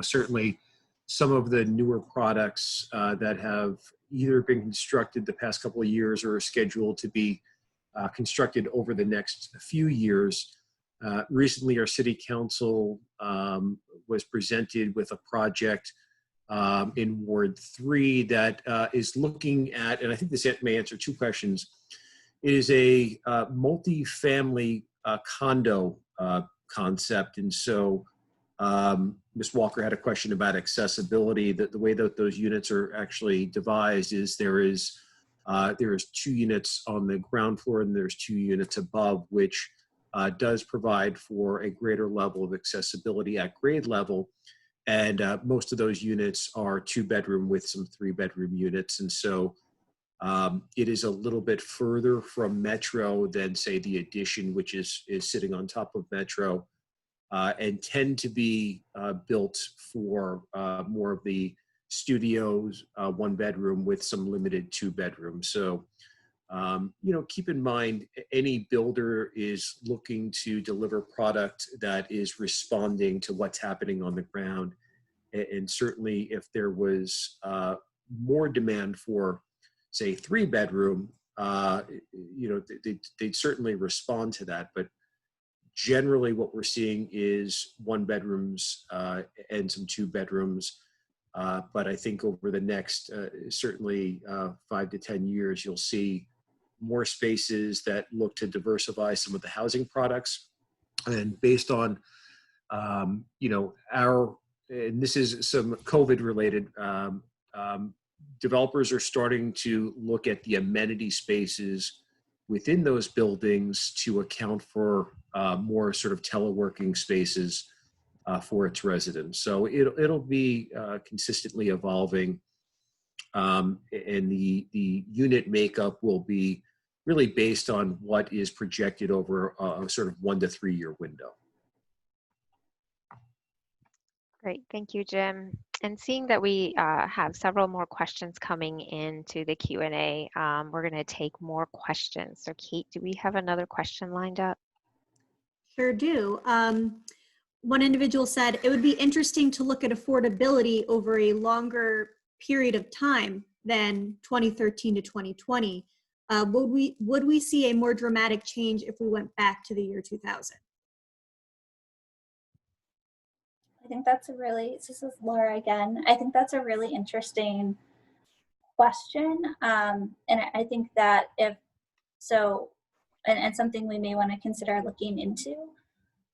Certainly some of the newer products that have either been constructed the past couple of years or are scheduled to be constructed over the next few years Recently, our city council was presented with a project in Ward 3 that is looking at, and I think this may answer two questions. It is a multi-family condo concept, and so Ms. Walker had a question about accessibility. The way that those units are actually devised is there is 2 units on the ground floor and there's 2 units above, which does provide for a greater level of accessibility at grade level. And most of those units are 2-bedroom with some 3-bedroom units. And so it is a little bit further from Metro than, say, the Addition, which is sitting on top of Metro, and tend to be built for more of the studios, 1-bedroom with some limited 2-bedroom. So, keep in mind, any builder is looking to deliver product that is responding to what's happening on the ground. And certainly if there was more demand for, say, 3-bedroom, they'd certainly respond to that. But generally what we're seeing is 1-bedrooms and some 2-bedrooms. But I think over the next certainly 5 to 10 years, you'll see more spaces that look to diversify some of the housing products. And based on, and this is some COVID related, developers are starting to look at the amenity spaces within those buildings to account for more sort of teleworking spaces for its residents. So it'll be consistently evolving, and the unit makeup will be really based on what is projected over a sort of 1 to 3 year window. Great, thank you, Jim. And seeing that we have several more questions coming into the Q&A, we're going to take more questions. So Kate, do we have another question lined up? Sure do. One individual said, it would be interesting to look at affordability over a longer period of time than 2013 to 2020. Would we see a more dramatic change if we went back to the year 2000? I think that's this is Laura again. I think that's a really interesting question. And I think that and something we may want to consider looking into.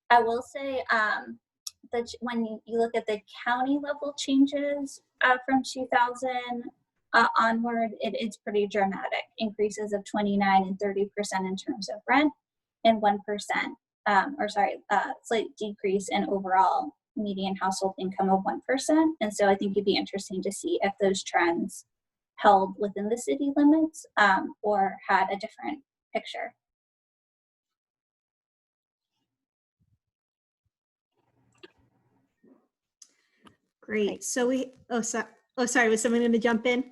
I will say that when you look at the county level changes from 2000 onward, it's pretty dramatic. Increases of 29 and 30% in terms of rent, and 1%, slight decrease in overall median household income of 1%. And so I think it'd be interesting to see if those trends held within the city limits or had a different picture. Great. So sorry, was someone going to jump in?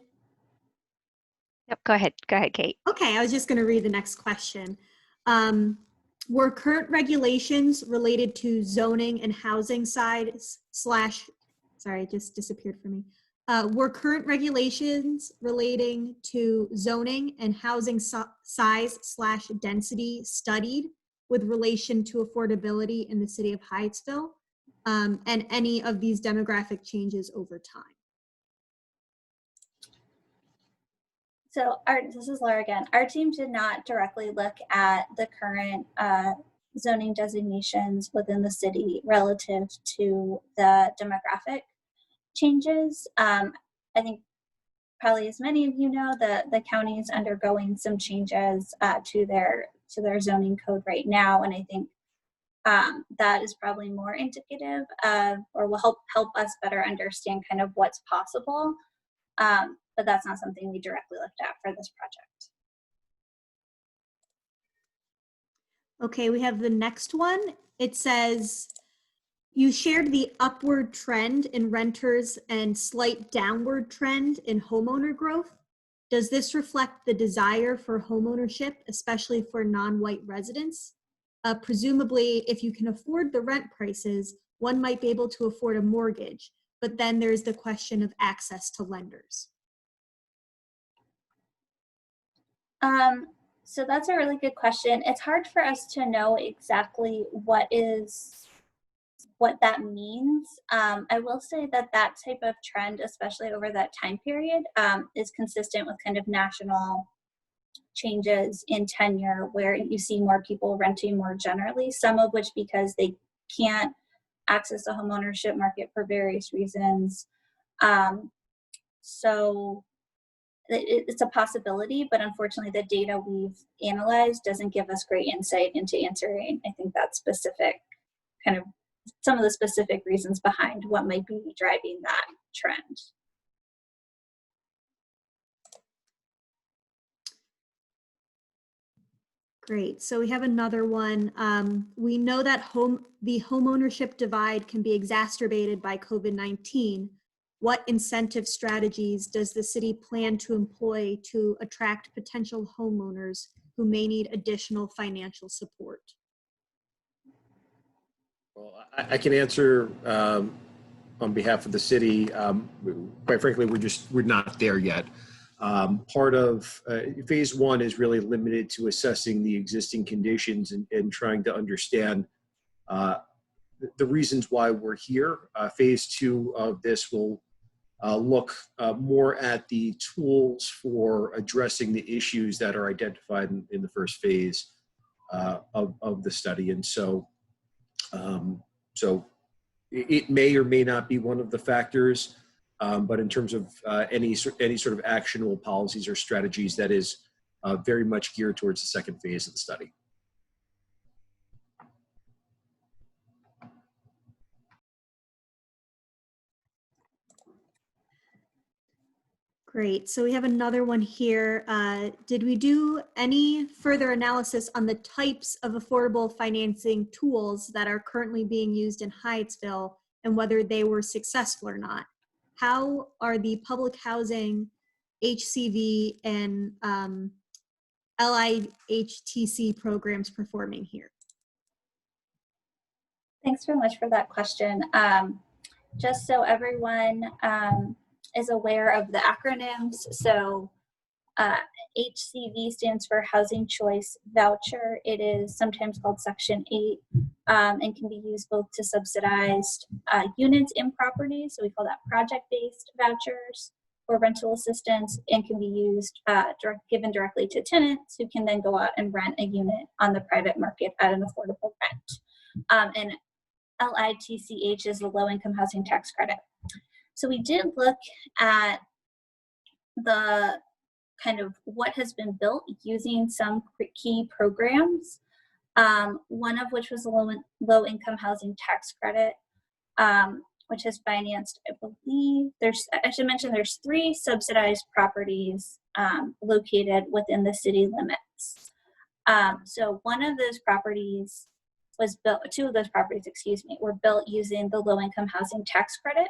Yep, go ahead, Kate. Okay, I was just going to read the next question. Were current regulations related to zoning and housing sorry, it just disappeared for me. Were current regulations relating to zoning and housing size/density studied with relation to affordability in the city of Hyattsville, and any of these demographic changes over time? So this is Laura again. Our team did not directly look at the current zoning designations within the city relative to the demographic changes. I think probably as many of you know, the county is undergoing some changes to their zoning code right now, and I think that is probably more indicative of, or will help us better understand kind of what's possible. But that's not something we directly looked at for this project. Okay, we have the next one. It says, you shared the upward trend in renters and slight downward trend in homeowner growth. Does this reflect the desire for homeownership, especially for non-white residents? Presumably, if you can afford the rent prices, one might be able to afford a mortgage, but then there's the question of access to lenders. So that's a really good question. It's hard for us to know exactly what that means. I will say that that type of trend, especially over that time period, is consistent with kind of national changes in tenure where you see more people renting more generally, some of which because they can't access the homeownership market for various reasons. So it's a possibility, but unfortunately the data we've analyzed doesn't give us great insight into answering, I think, that specific kind of some of the specific reasons behind what might be driving that trend. Great. So we have another one. We know that the homeownership divide can be exacerbated by COVID-19. What incentive strategies does the city plan to employ to attract potential homeowners who may need additional financial support? Well, I can answer on behalf of the city. Quite frankly, we're not there yet. Part of phase one is really limited to assessing the existing conditions and trying to understand the reasons why we're here. Phase two of this will look more at the tools for addressing the issues that are identified in the first phase of the study. And so it may or may not be one of the factors, but in terms of any sort of actionable policies or strategies, that is very much geared towards the second phase of the study. Great. So we have another one here. Did we do any further analysis on the types of affordable financing tools that are currently being used in Hyattsville and whether they were successful or not? How are the public housing, HCV, and LIHTC programs performing here? Thanks very much for that question. Just so everyone is aware of the acronyms. So HCV stands for Housing Choice Voucher. It is sometimes called Section 8 and can be used both to subsidize units in properties, so we call that project-based vouchers, or rental assistance, and can be used given directly to tenants who can then go out and rent a unit on the private market at an affordable rent. And LITCH is the Low-Income Housing Tax Credit. So we did look at the kind of what has been built using some key programs, one of which was the Low-Income Housing Tax Credit, which has financed, I believe, I should mention there's 3 subsidized properties located within the city limits. So one of those properties was built, 2 of those properties, excuse me, were built using the Low-Income Housing Tax Credit.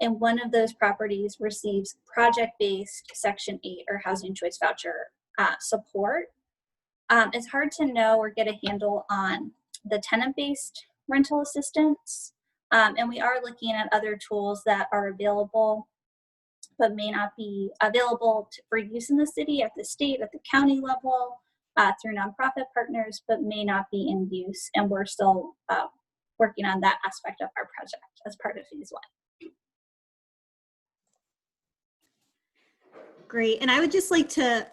And one of those properties receives project-based Section 8 or Housing Choice Voucher support. It's hard to know or get a handle on the tenant-based rental assistance. And we are looking at other tools that are available, but may not be available for use in the city, at the state, at the county level, through nonprofit partners, but may not be in use. And we're still working on that aspect of our project as part of phase 1. Great. And I would just like to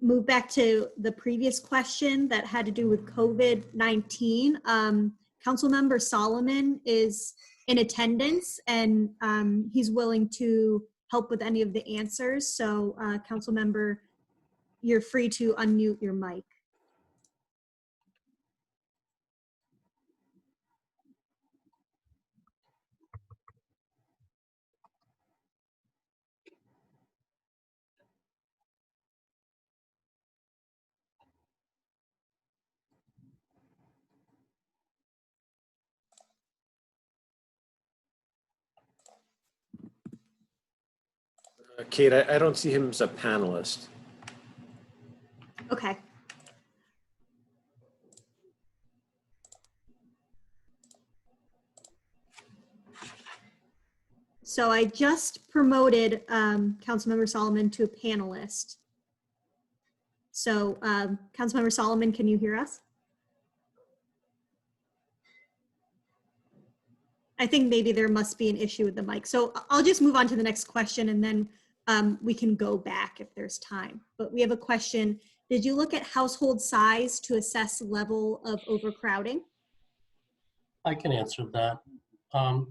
move back to the previous question that had to do with COVID-19. Councilmember Solomon is in attendance and he's willing to help with any of the answers. So Councilmember, you're free to unmute your mic. Kate, I don't see him as a panelist. Okay. So I just promoted Councilmember Solomon to a panelist. So Councilmember Solomon, can you hear us? I think maybe there must be an issue with the mic. So I'll just move on to the next question and then we can go back if there's time. But we have a question. Did you look at household size to assess level of overcrowding? I can answer that.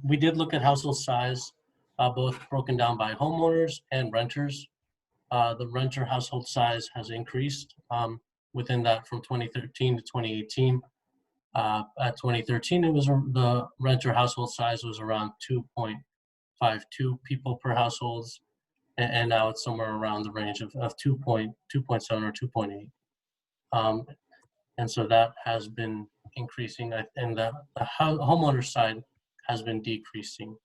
We did look at household size, both broken down by homeowners and renters. The renter household size has increased within that from 2013 to 2018. At 2013, it was the renter household size was around 2.52 people per households, and now it's somewhere around the range of 2.7 or 2.8. And so that has been increasing, and the homeowner side has been decreasing.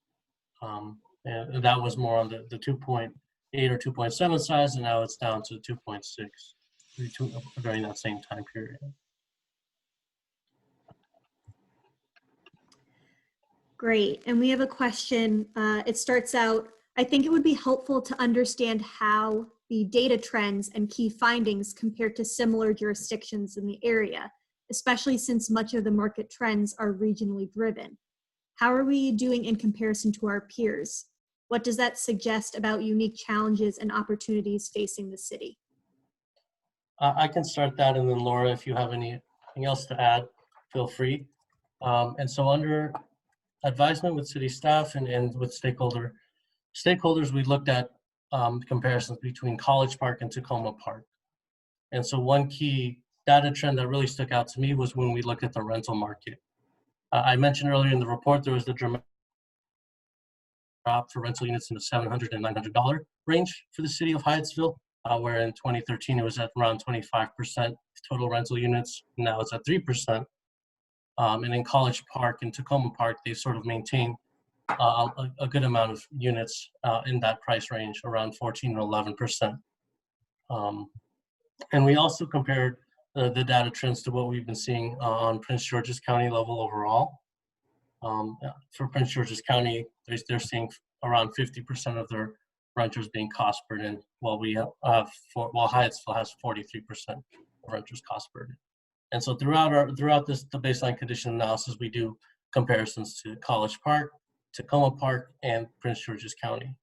And that was more on the 2.8 or 2.7 size, and now it's down to 2.6 during that same time period. Great. And we have a question. It starts out, I think it would be helpful to understand how the data trends and key findings compare to similar jurisdictions in the area, especially since much of the market trends are regionally driven. How are we doing in comparison to our peers? What does that suggest about unique challenges and opportunities facing the city? I can start that, and then Laura, if you have anything else to add, feel free. And so under advisement with city staff and with stakeholders, we looked at comparisons between College Park and Tacoma Park. And so one key data trend that really stuck out to me was when we looked at the rental market. I mentioned earlier in the report, there was the dramatic drop for rental units in the $700 and $900 range for the city of Hyattsville, where in 2013 it was at around 25% total rental units. Now it's at 3%. And in College Park and Tacoma Park, they sort of maintained a good amount of units in that price range, around 14 or 11%. And we also compared the data trends to what we've been seeing on Prince George's County level overall. For Prince George's County, they're seeing around 50% of their renters being cost burdened, while Hyattsville has 43% of renters cost burdened. And so throughout the baseline condition analysis, we do comparisons to College Park, Tacoma Park, and Prince George's County.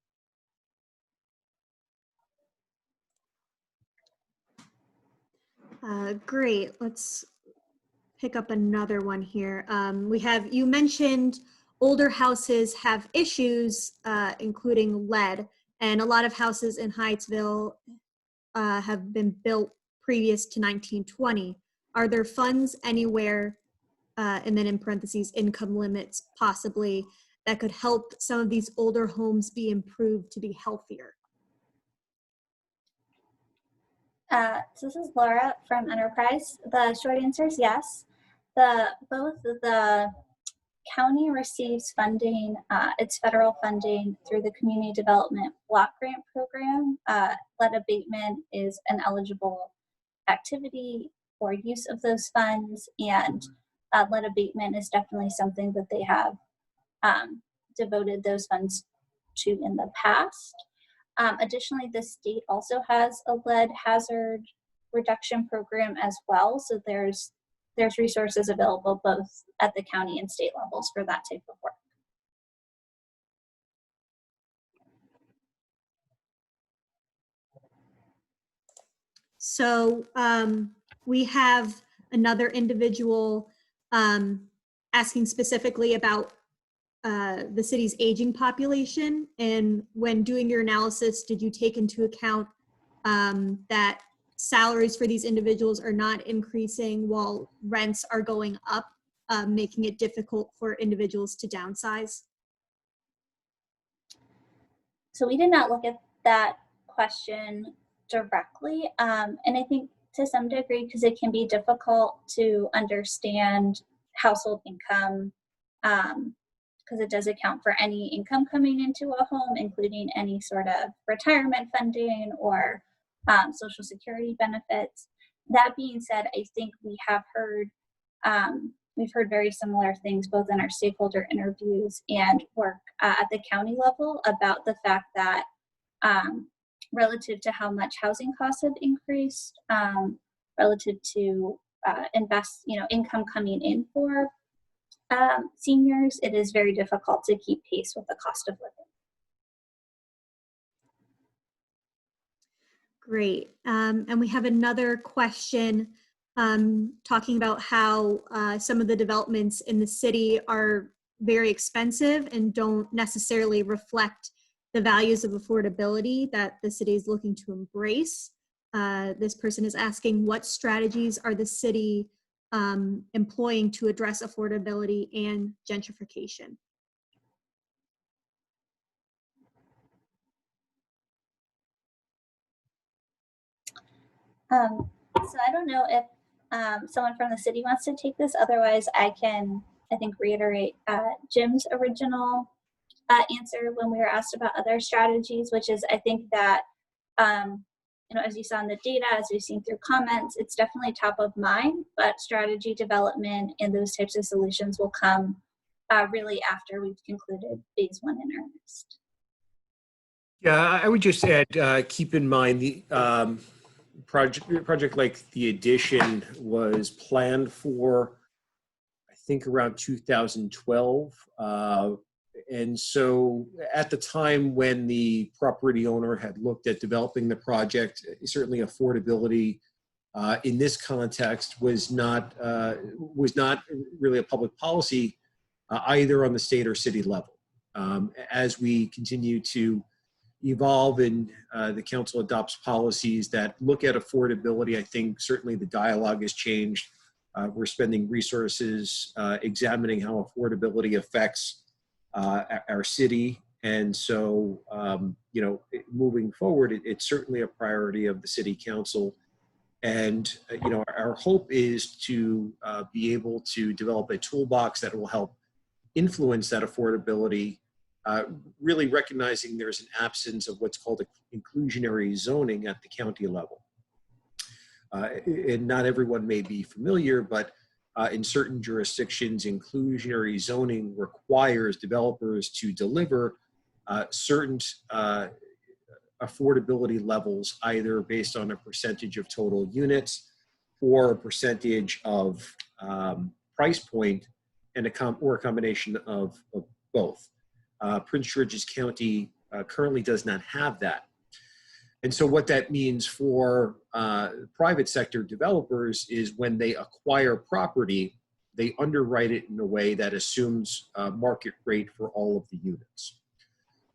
Great. Let's pick up another one here. You mentioned older houses have issues, including lead, and a lot of houses in Hyattsville have been built previous to 1920. Are there funds anywhere, and then in parentheses, income limits possibly, that could help some of these older homes be improved to be healthier? So this is Laura from Enterprise. The short answer is yes. Both the county receives funding, it's federal funding through the Community Development Block Grant Program. Lead abatement is an eligible activity for use of those funds, and lead abatement is definitely something that they have devoted those funds to in the past. Additionally, the state also has a lead hazard reduction program as well, so there's resources available both at the county and state levels for that type of work. So we have another individual asking specifically about the city's aging population, and when doing your analysis, did you take into account that salaries for these individuals are not increasing while rents are going up, making it difficult for individuals to downsize? So we did not look at that question directly, and I think to some degree because it can be difficult to understand household income, because it does account for any income coming into a home, including any sort of retirement funding or Social Security benefits. That being said, I think we've heard very similar things both in our stakeholder interviews and work at the county level about the fact that relative to how much housing costs have increased, relative to income coming in for seniors, it is very difficult to keep pace with the cost of living. Great. And we have another question talking about how some of the developments in the city are very expensive and don't necessarily reflect the values of affordability that the city is looking to embrace. This person is asking, what strategies are the city employing to address affordability and gentrification? So I don't know if someone from the city wants to take this. Otherwise, I can, I think, reiterate Jim's original answer when we were asked about other strategies, which is, I think that, as you saw in the data, as we've seen through comments, it's definitely top of mind, but strategy development and those types of solutions will come really after we've concluded phase one in earnest. Yeah, I would just add, keep in mind the project like the addition was planned for, I think, around 2012. And so at the time when the property owner had looked at developing the project, certainly affordability in this context was not really a public policy either on the state or city level. As we continue to evolve and the council adopts policies that look at affordability, I think certainly the dialogue has changed. We're spending resources examining how affordability affects our city. And so, moving forward, it's certainly a priority of the city council. And, our hope is to be able to develop a toolbox that will help influence that affordability, really recognizing there's an absence of what's called inclusionary zoning at the county level. And not everyone may be familiar, but in certain jurisdictions, inclusionary zoning requires developers to deliver certain affordability levels, either based on a percentage of total units or a percentage of price point, and a combination of both. Prince George's County currently does not have that. And so what that means for private sector developers is when they acquire property, they underwrite it in a way that assumes market rate for all of the units.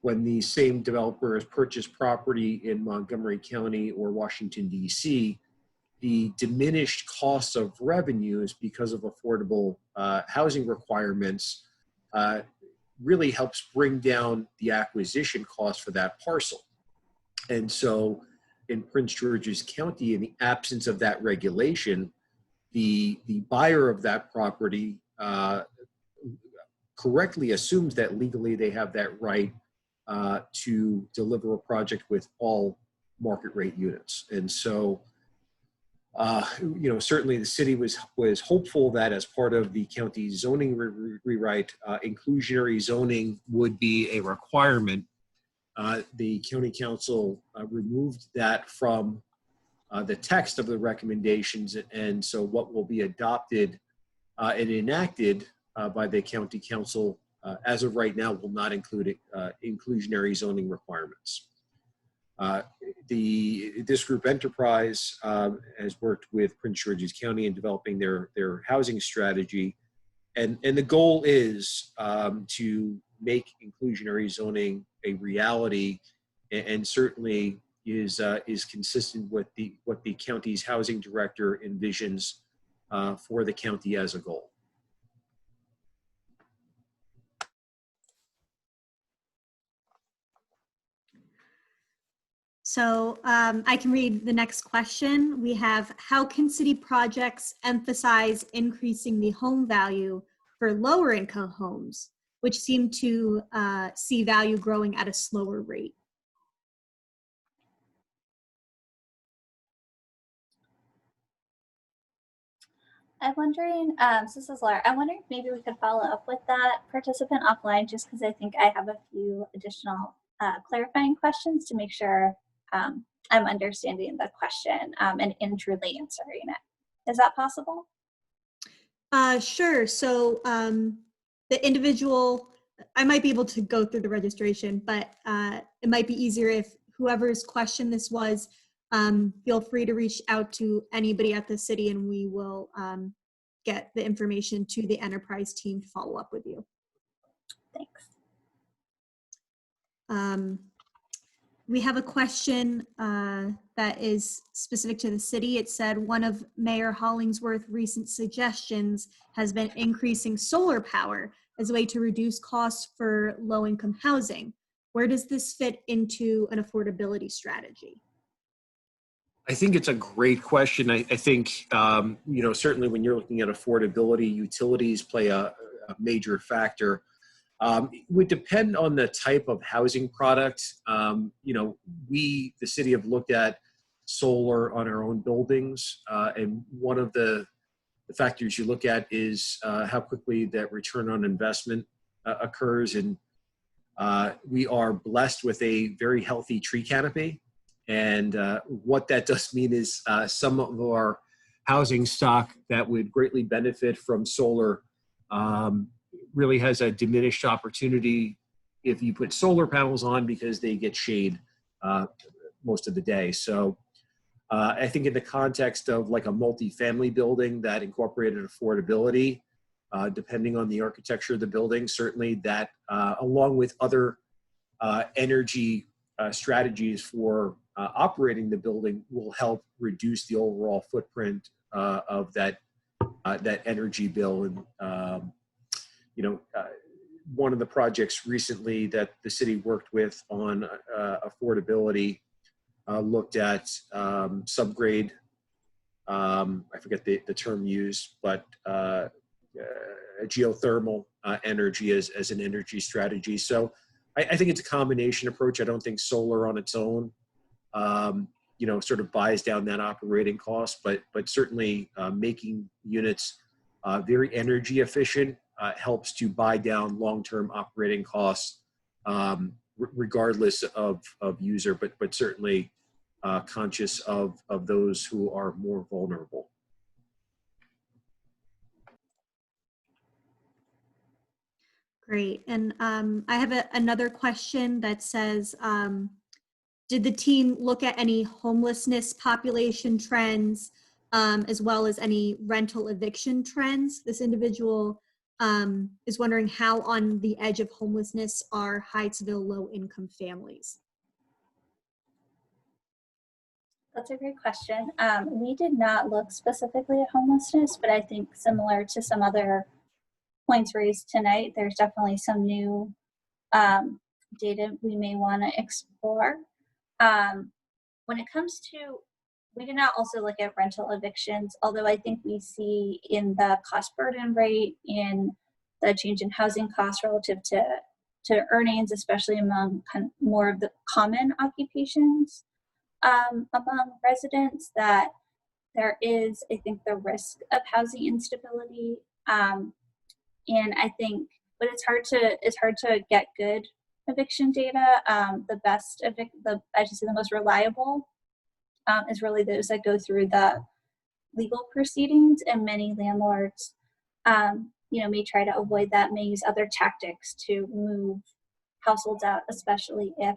When the same developers purchase property in Montgomery County or Washington, D.C., the diminished cost of revenues because of affordable housing requirements really helps bring down the acquisition cost for that parcel. And so in Prince George's County, in the absence of that regulation, the buyer of that property correctly assumes that legally they have that right to deliver a project with all market rate units. And so, certainly the city was hopeful that as part of the county zoning rewrite, inclusionary zoning would be a requirement. The county council removed that from the text of the recommendations, and so what will be adopted and enacted by the county council as of right now will not include inclusionary zoning requirements. This group enterprise has worked with Prince George's County in developing their housing strategy, and the goal is to make inclusionary zoning a reality, and certainly is consistent with what the county's housing director envisions for the county as a goal. So I can read the next question. We have, how can city projects emphasize increasing the home value for lower income homes, which seem to see value growing at a slower rate? I'm wondering, so this is Laura, I'm wondering if maybe we could follow up with that participant offline, just because I think I have a few additional clarifying questions to make sure I'm understanding the question and truly answering it. Is that possible? Sure. So the individual, I might be able to go through the registration, but it might be easier if whoever's question this was, feel free to reach out to anybody at the city and we will get the information to the enterprise team to follow up with you. Thanks. We have a question that is specific to the city. It said one of Mayor Hollingsworth's recent suggestions has been increasing solar power as a way to reduce costs for low-income housing. Where does this fit into an affordability strategy? I think it's a great question. I think, certainly when you're looking at affordability, utilities play a major factor. It would depend on the type of housing product. We, the city, have looked at solar on our own buildings. And one of the factors you look at is how quickly that return on investment occurs. And we are blessed with a very healthy tree canopy. And what that does mean is some of our housing stock that would greatly benefit from solar really has a diminished opportunity if you put solar panels on because they get shade most of the day. So I think in the context of like a multifamily building that incorporated affordability, depending on the architecture of the building, certainly that along with other energy strategies for operating the building will help reduce the overall footprint of that energy bill. And one of the projects recently that the city worked with on affordability looked at subgrade, I forget the term used, but geothermal energy as an energy strategy. So I think it's a combination approach. I don't think solar on its own, sort of buys down that operating cost, but certainly making units very energy efficient helps to buy down long-term operating costs, regardless of user, but certainly conscious of those who are more vulnerable. Great. And I have another question that says, did the team look at any homelessness population trends as well as any rental eviction trends? This individual is wondering how on the edge of homelessness are Hyattsville low-income families? That's a great question. We did not look specifically at homelessness, but I think similar to some other points raised tonight, there's definitely some new data we may want to explore. When it comes to, we did not also look at rental evictions, although I think we see in the cost burden rate, in the change in housing costs relative to earnings, especially among kind of more of the common occupations among residents, that there is, I think, the risk of housing instability. And I think, but it's hard to get good eviction data. The best the most reliable is really those that go through the legal proceedings, and many landlords may try to avoid that, may use other tactics to move households out, especially if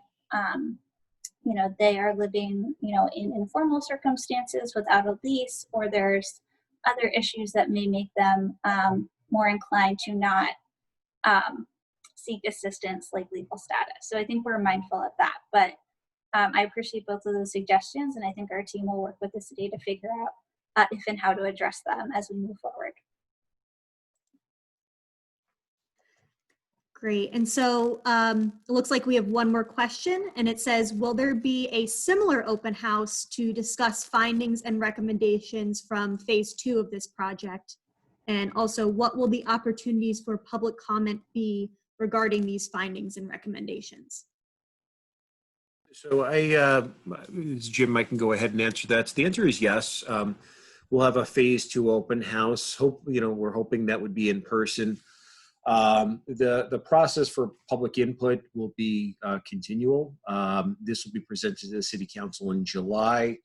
they are living in informal circumstances without a lease, or there's other issues that may make them more inclined to not seek assistance like legal status. So I think we're mindful of that, but I appreciate both of those suggestions, and I think our team will work with the city to figure out if and how to address them as we move forward. Great. And so it looks like we have one more question, and it says, will there be a similar open house to discuss findings and recommendations from phase 2 of this project? And also, what will the opportunities for public comment be regarding these findings and recommendations? So Jim, I can go ahead and answer that. So the answer is yes. We'll have a phase 2 open house. We're hoping that would be in person. The process for public input will be continual. This will be presented to the City Council in July.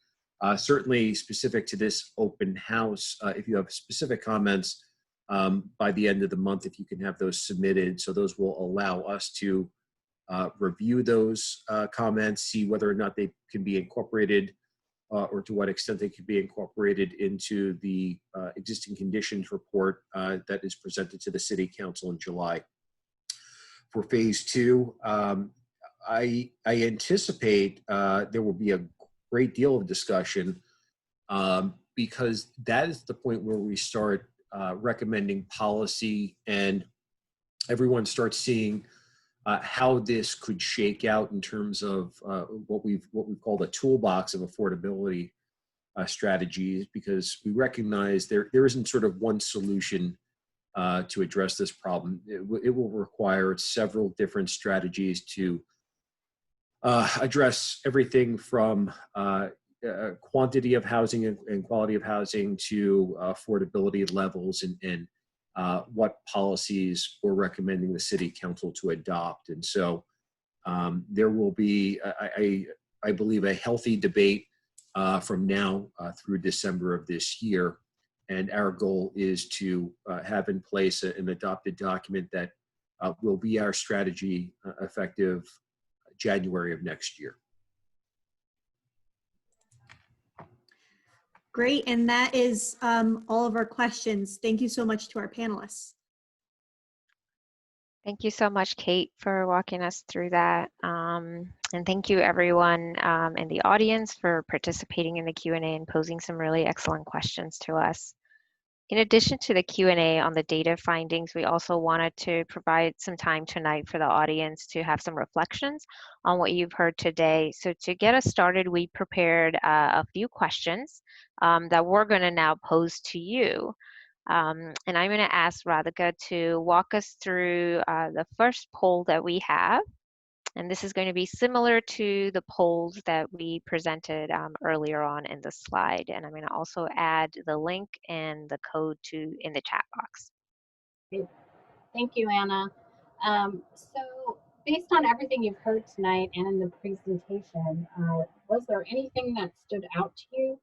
Certainly specific to this open house, if you have specific comments by the end of the month, if you can have those submitted. So those will allow us to review those comments, see whether or not they can be incorporated or to what extent they could be incorporated into the existing conditions report that is presented to the City Council in July. For phase two, I anticipate there will be a great deal of discussion because that is the point where we start recommending policy and everyone starts seeing how this could shake out in terms of what we've called a toolbox of affordability strategies, because we recognize there isn't sort of one solution to address this problem. It will require several different strategies to address everything from quantity of housing and quality of housing to affordability levels and what policies we're recommending the City Council to adopt. And so there will be, I believe, a healthy debate from now through December of this year. And our goal is to have in place an adopted document that will be our strategy effective January of next year. Great, and that is all of our questions. Thank you so much to our panelists. Thank you so much, Kate, for walking us through that. And thank you everyone in the audience for participating in the Q&A and posing some really excellent questions to us. In addition to the Q&A on the data findings, we also wanted to provide some time tonight for the audience to have some reflections on what you've heard today. So to get us started, we prepared a few questions that we're going to now pose to you. And I'm going to ask Radhika to walk us through the first poll that we have. And this is going to be similar to the polls that we presented earlier on in the slide. And I'm going to also add the link and the code in the chat box. Great. Thank you, Anna. So based on everything you've heard tonight and in the presentation, was there anything that stood out to you?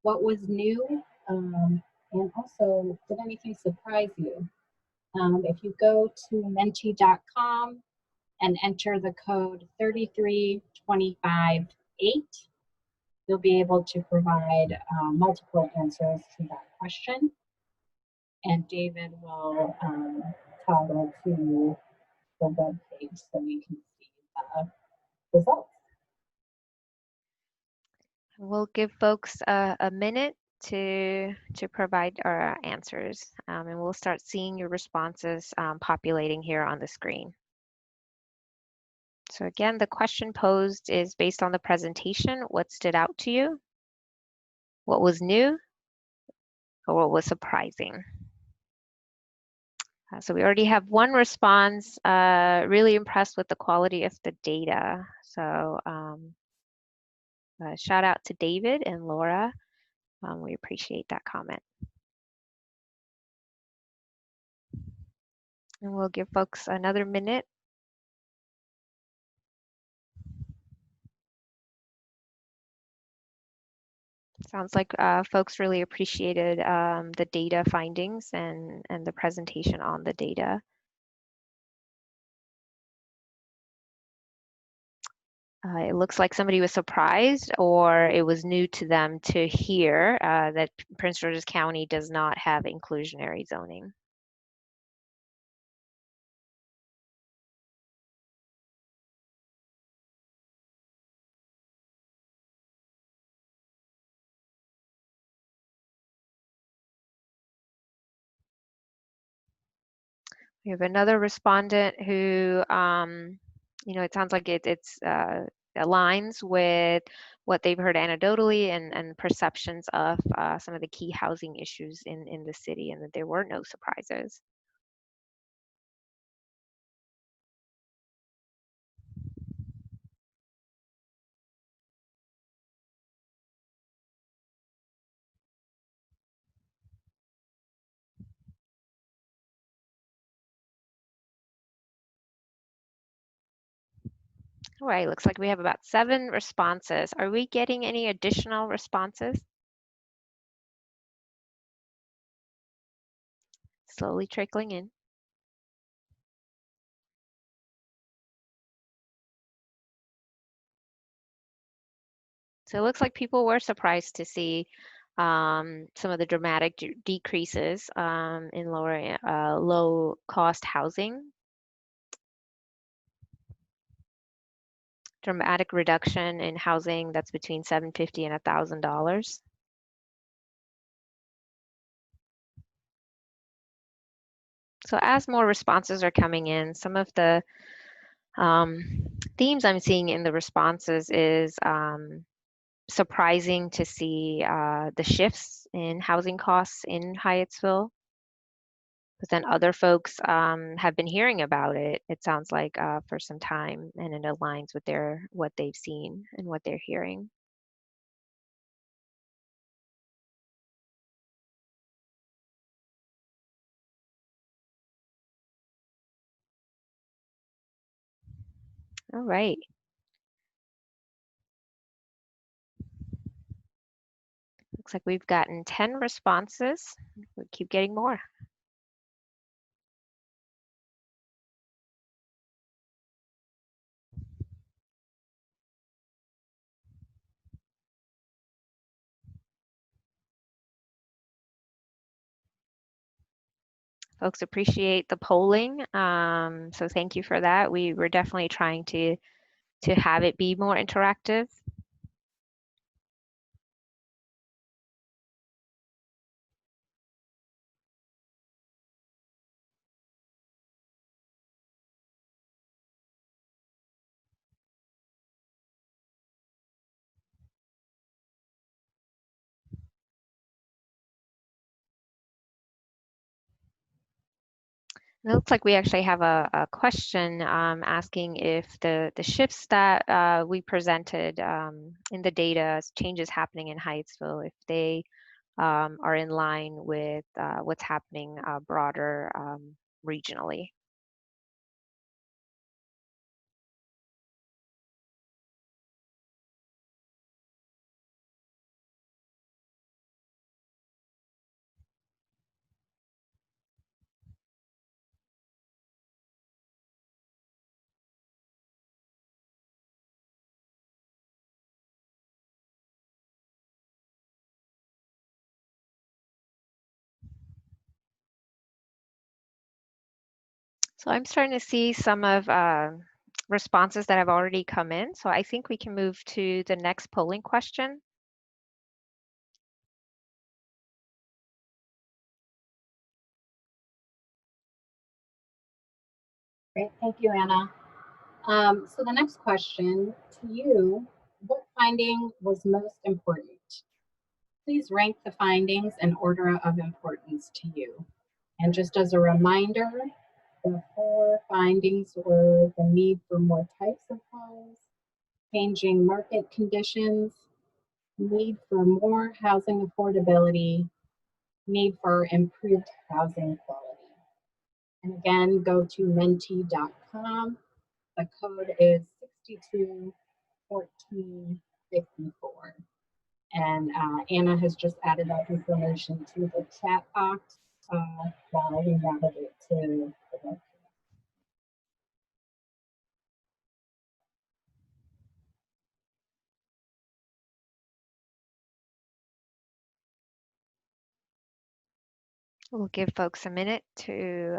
What was new? And also, did anything surprise you? If you go to menti.com and enter the code 33258, you'll be able to provide multiple answers to that question. And David will toggle to the web page so you can see the results. We'll give folks a minute to provide our answers, and we'll start seeing your responses populating here on the screen. So again, the question posed is based on the presentation. What stood out to you? What was new? Or what was surprising? So we already have one response, really impressed with the quality of the data. So shout out to David and Laura. We appreciate that comment. And we'll give folks another minute. Sounds like folks really appreciated the data findings and the presentation on the data. It looks like somebody was surprised or it was new to them to hear that Prince George's County does not have inclusionary zoning. We have another respondent who, it sounds like it aligns with what they've heard anecdotally and perceptions of some of the key housing issues in the city, and that there were no surprises. All right, looks like we have about 7 responses. Are we getting any additional responses? Slowly trickling in. So it looks like people were surprised to see some of the dramatic decreases in low cost housing. Dramatic reduction in housing that's between $750 and $1,000. So as more responses are coming in, some of the themes I'm seeing in the responses is surprising to see the shifts in housing costs in Hyattsville. But then other folks have been hearing about it, it sounds like, for some time, and it aligns with what they've seen and what they're hearing. All right. Looks like we've gotten 10 responses. We keep getting more. Folks appreciate the polling, so thank you for that. We were definitely trying to have it be more interactive. It looks like we actually have a question asking if the shifts that we presented in the data, changes happening in Hyattsville, if they are in line with what's happening broader regionally. So I'm starting to see some of responses that have already come in. So I think we can move to the next polling question. Great, thank you, Anna. So the next question to you, what finding was most important? Please rank the findings in order of importance to you. And just as a reminder, the 4 findings were the need for more types of homes, changing market conditions, need for more housing affordability, need for improved housing quality. And again, go to menti.com. The code is 621454. And Anna has just added that information to the chat box while we navigate to the web. We'll give folks a minute to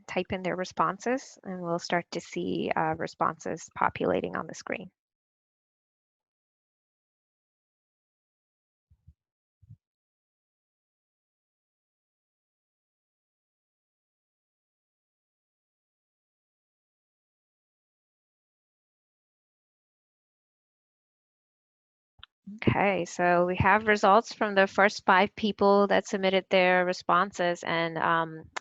type in their responses, and we'll start to see responses populating on the screen. Okay, so we have results from the first 5 people that submitted their responses, and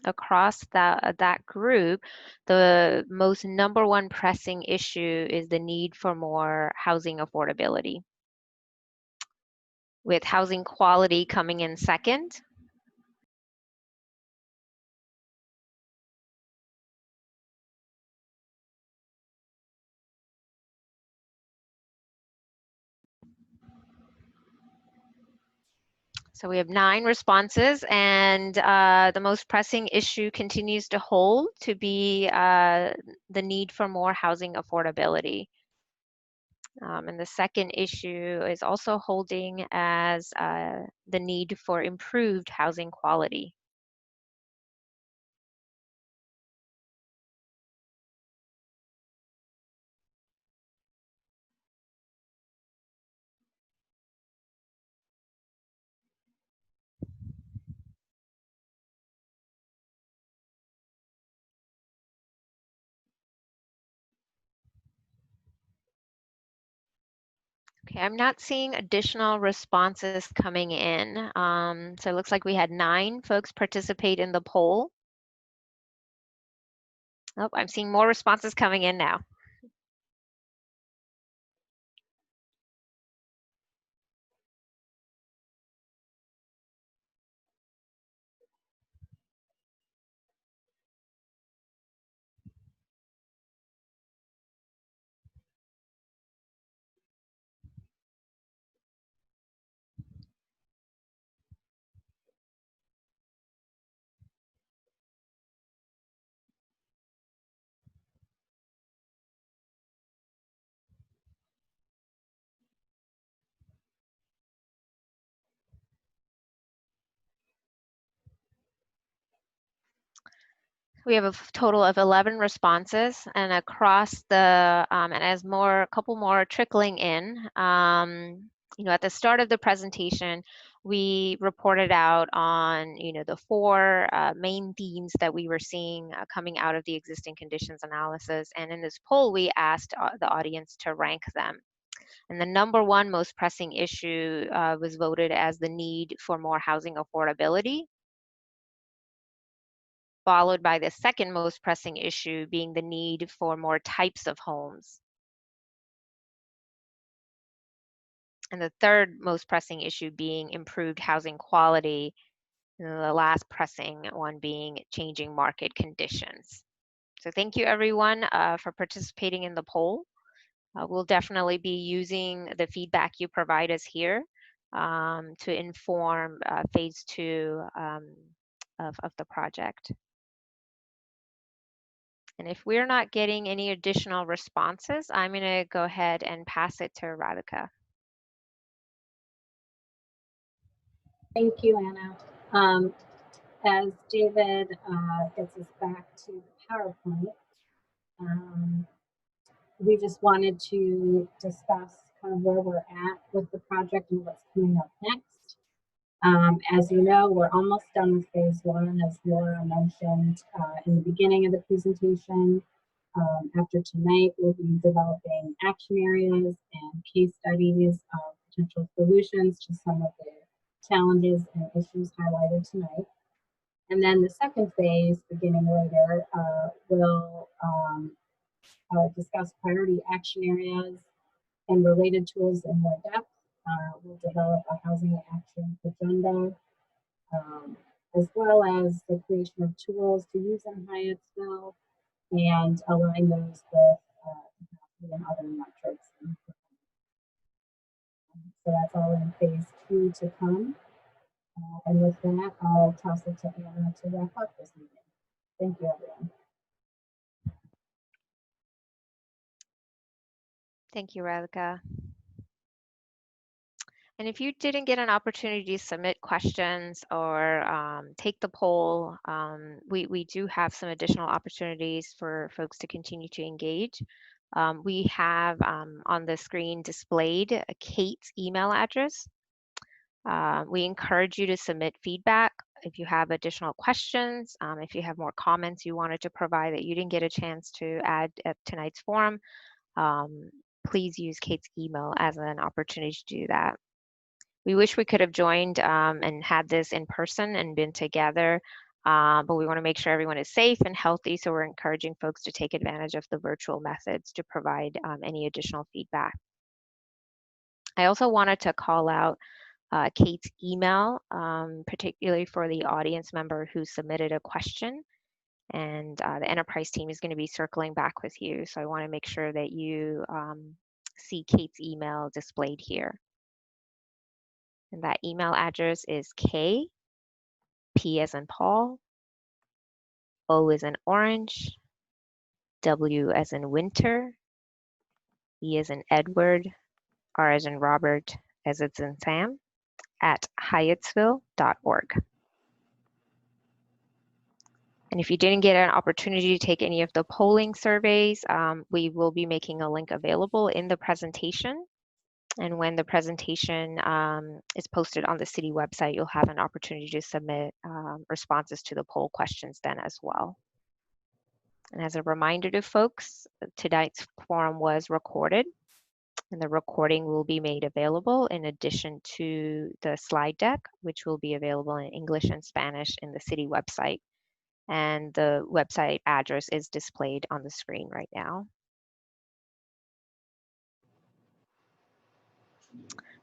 across that group, the most number 1 pressing issue is the need for more housing affordability, with housing quality coming in second. So we have 9 responses, and the most pressing issue continues to hold to be the need for more housing affordability. And the second issue is also holding as the need for improved housing quality. Okay, I'm not seeing additional responses coming in. So it looks like we had 9 folks participate in the poll. Oh, I'm seeing more responses coming in now. We have a total of 11 responses, and across the, and as a couple more trickling in, at the start of the presentation, we reported out on, the 4 main themes that we were seeing coming out of the existing conditions analysis. And in this poll, we asked the audience to rank them. And the number 1 most pressing issue was voted as the need for more housing affordability, followed by the second most pressing issue being the need for more types of homes. And the third most pressing issue being improved housing quality, and the last pressing one being changing market conditions. So thank you everyone for participating in the poll. We'll definitely be using the feedback you provide us here to inform phase 2 of the project. And if we're not getting any additional responses, I'm going to go ahead and pass it to Radhika. Thank you, Anna. As David gets us back to the PowerPoint, we just wanted to discuss kind of where we're at with the project and what's coming up next. As you know, we're almost done with phase 1, as Laura mentioned in the beginning of the presentation. After tonight, we'll be developing action areas and case studies of potential solutions to some of the challenges and issues highlighted tonight. And then the second phase, beginning later, will discuss priority action areas and related tools in more depth. We'll develop a housing action agenda, as well as the creation of tools to use in Hyattsville and align those with capacity and other metrics. So that's all in phase 2 to come. And with that, I'll toss it to Anna to wrap up this meeting. Thank you, everyone. Thank you, Radhika. And if you didn't get an opportunity to submit questions or take the poll, we do have some additional opportunities for folks to continue to engage. We have on the screen displayed Kate's email address. We encourage you to submit feedback if you have additional questions, if you have more comments you wanted to provide that you didn't get a chance to add at tonight's forum. Please use Kate's email as an opportunity to do that. We wish we could have joined and had this in person and been together, but we want to make sure everyone is safe and healthy, so we're encouraging folks to take advantage of the virtual methods to provide any additional feedback. I also wanted to call out Kate's email, particularly for the audience member who submitted a question, and the enterprise team is going to be circling back with you, so I want to make sure that you see Kate's email displayed here. And that email address is K, P as in Paul, O as in Orange, W as in Winter, E as in Edward, R as in Robert, as it's in Sam, at Hyattsville.org. And if you didn't get an opportunity to take any of the polling surveys, we will be making a link available in the presentation. And when the presentation is posted on the city website, you'll have an opportunity to submit responses to the poll questions then as well. And as a reminder to folks, tonight's forum was recorded, and the recording will be made available in addition to the slide deck, which will be available in English and Spanish in the city website. And the website address is displayed on the screen right now.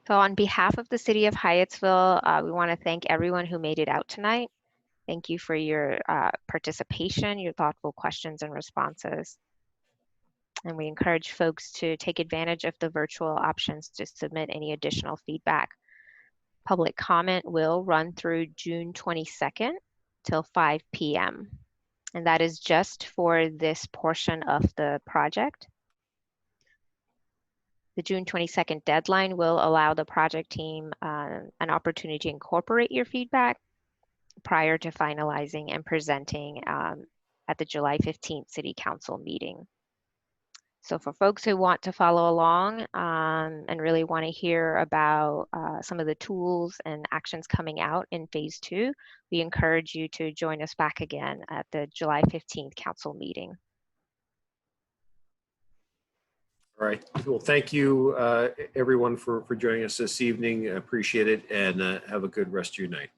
So on behalf of the city of Hyattsville, we want to thank everyone who made it out tonight. Thank you for your participation, your thoughtful questions and responses. And we encourage folks to take advantage of the virtual options to submit any additional feedback. Public comment will run through June 22nd till 5 p.m. And that is just for this portion of the project. The June 22nd deadline will allow the project team an opportunity to incorporate your feedback prior to finalizing and presenting at the July 15th City Council meeting. So for folks who want to follow along and really want to hear about some of the tools and actions coming out in phase 2, we encourage you to join us back again at the July 15th Council meeting. All right. Well, thank you, everyone, for joining us this evening. I appreciate it, and have a good rest of your night.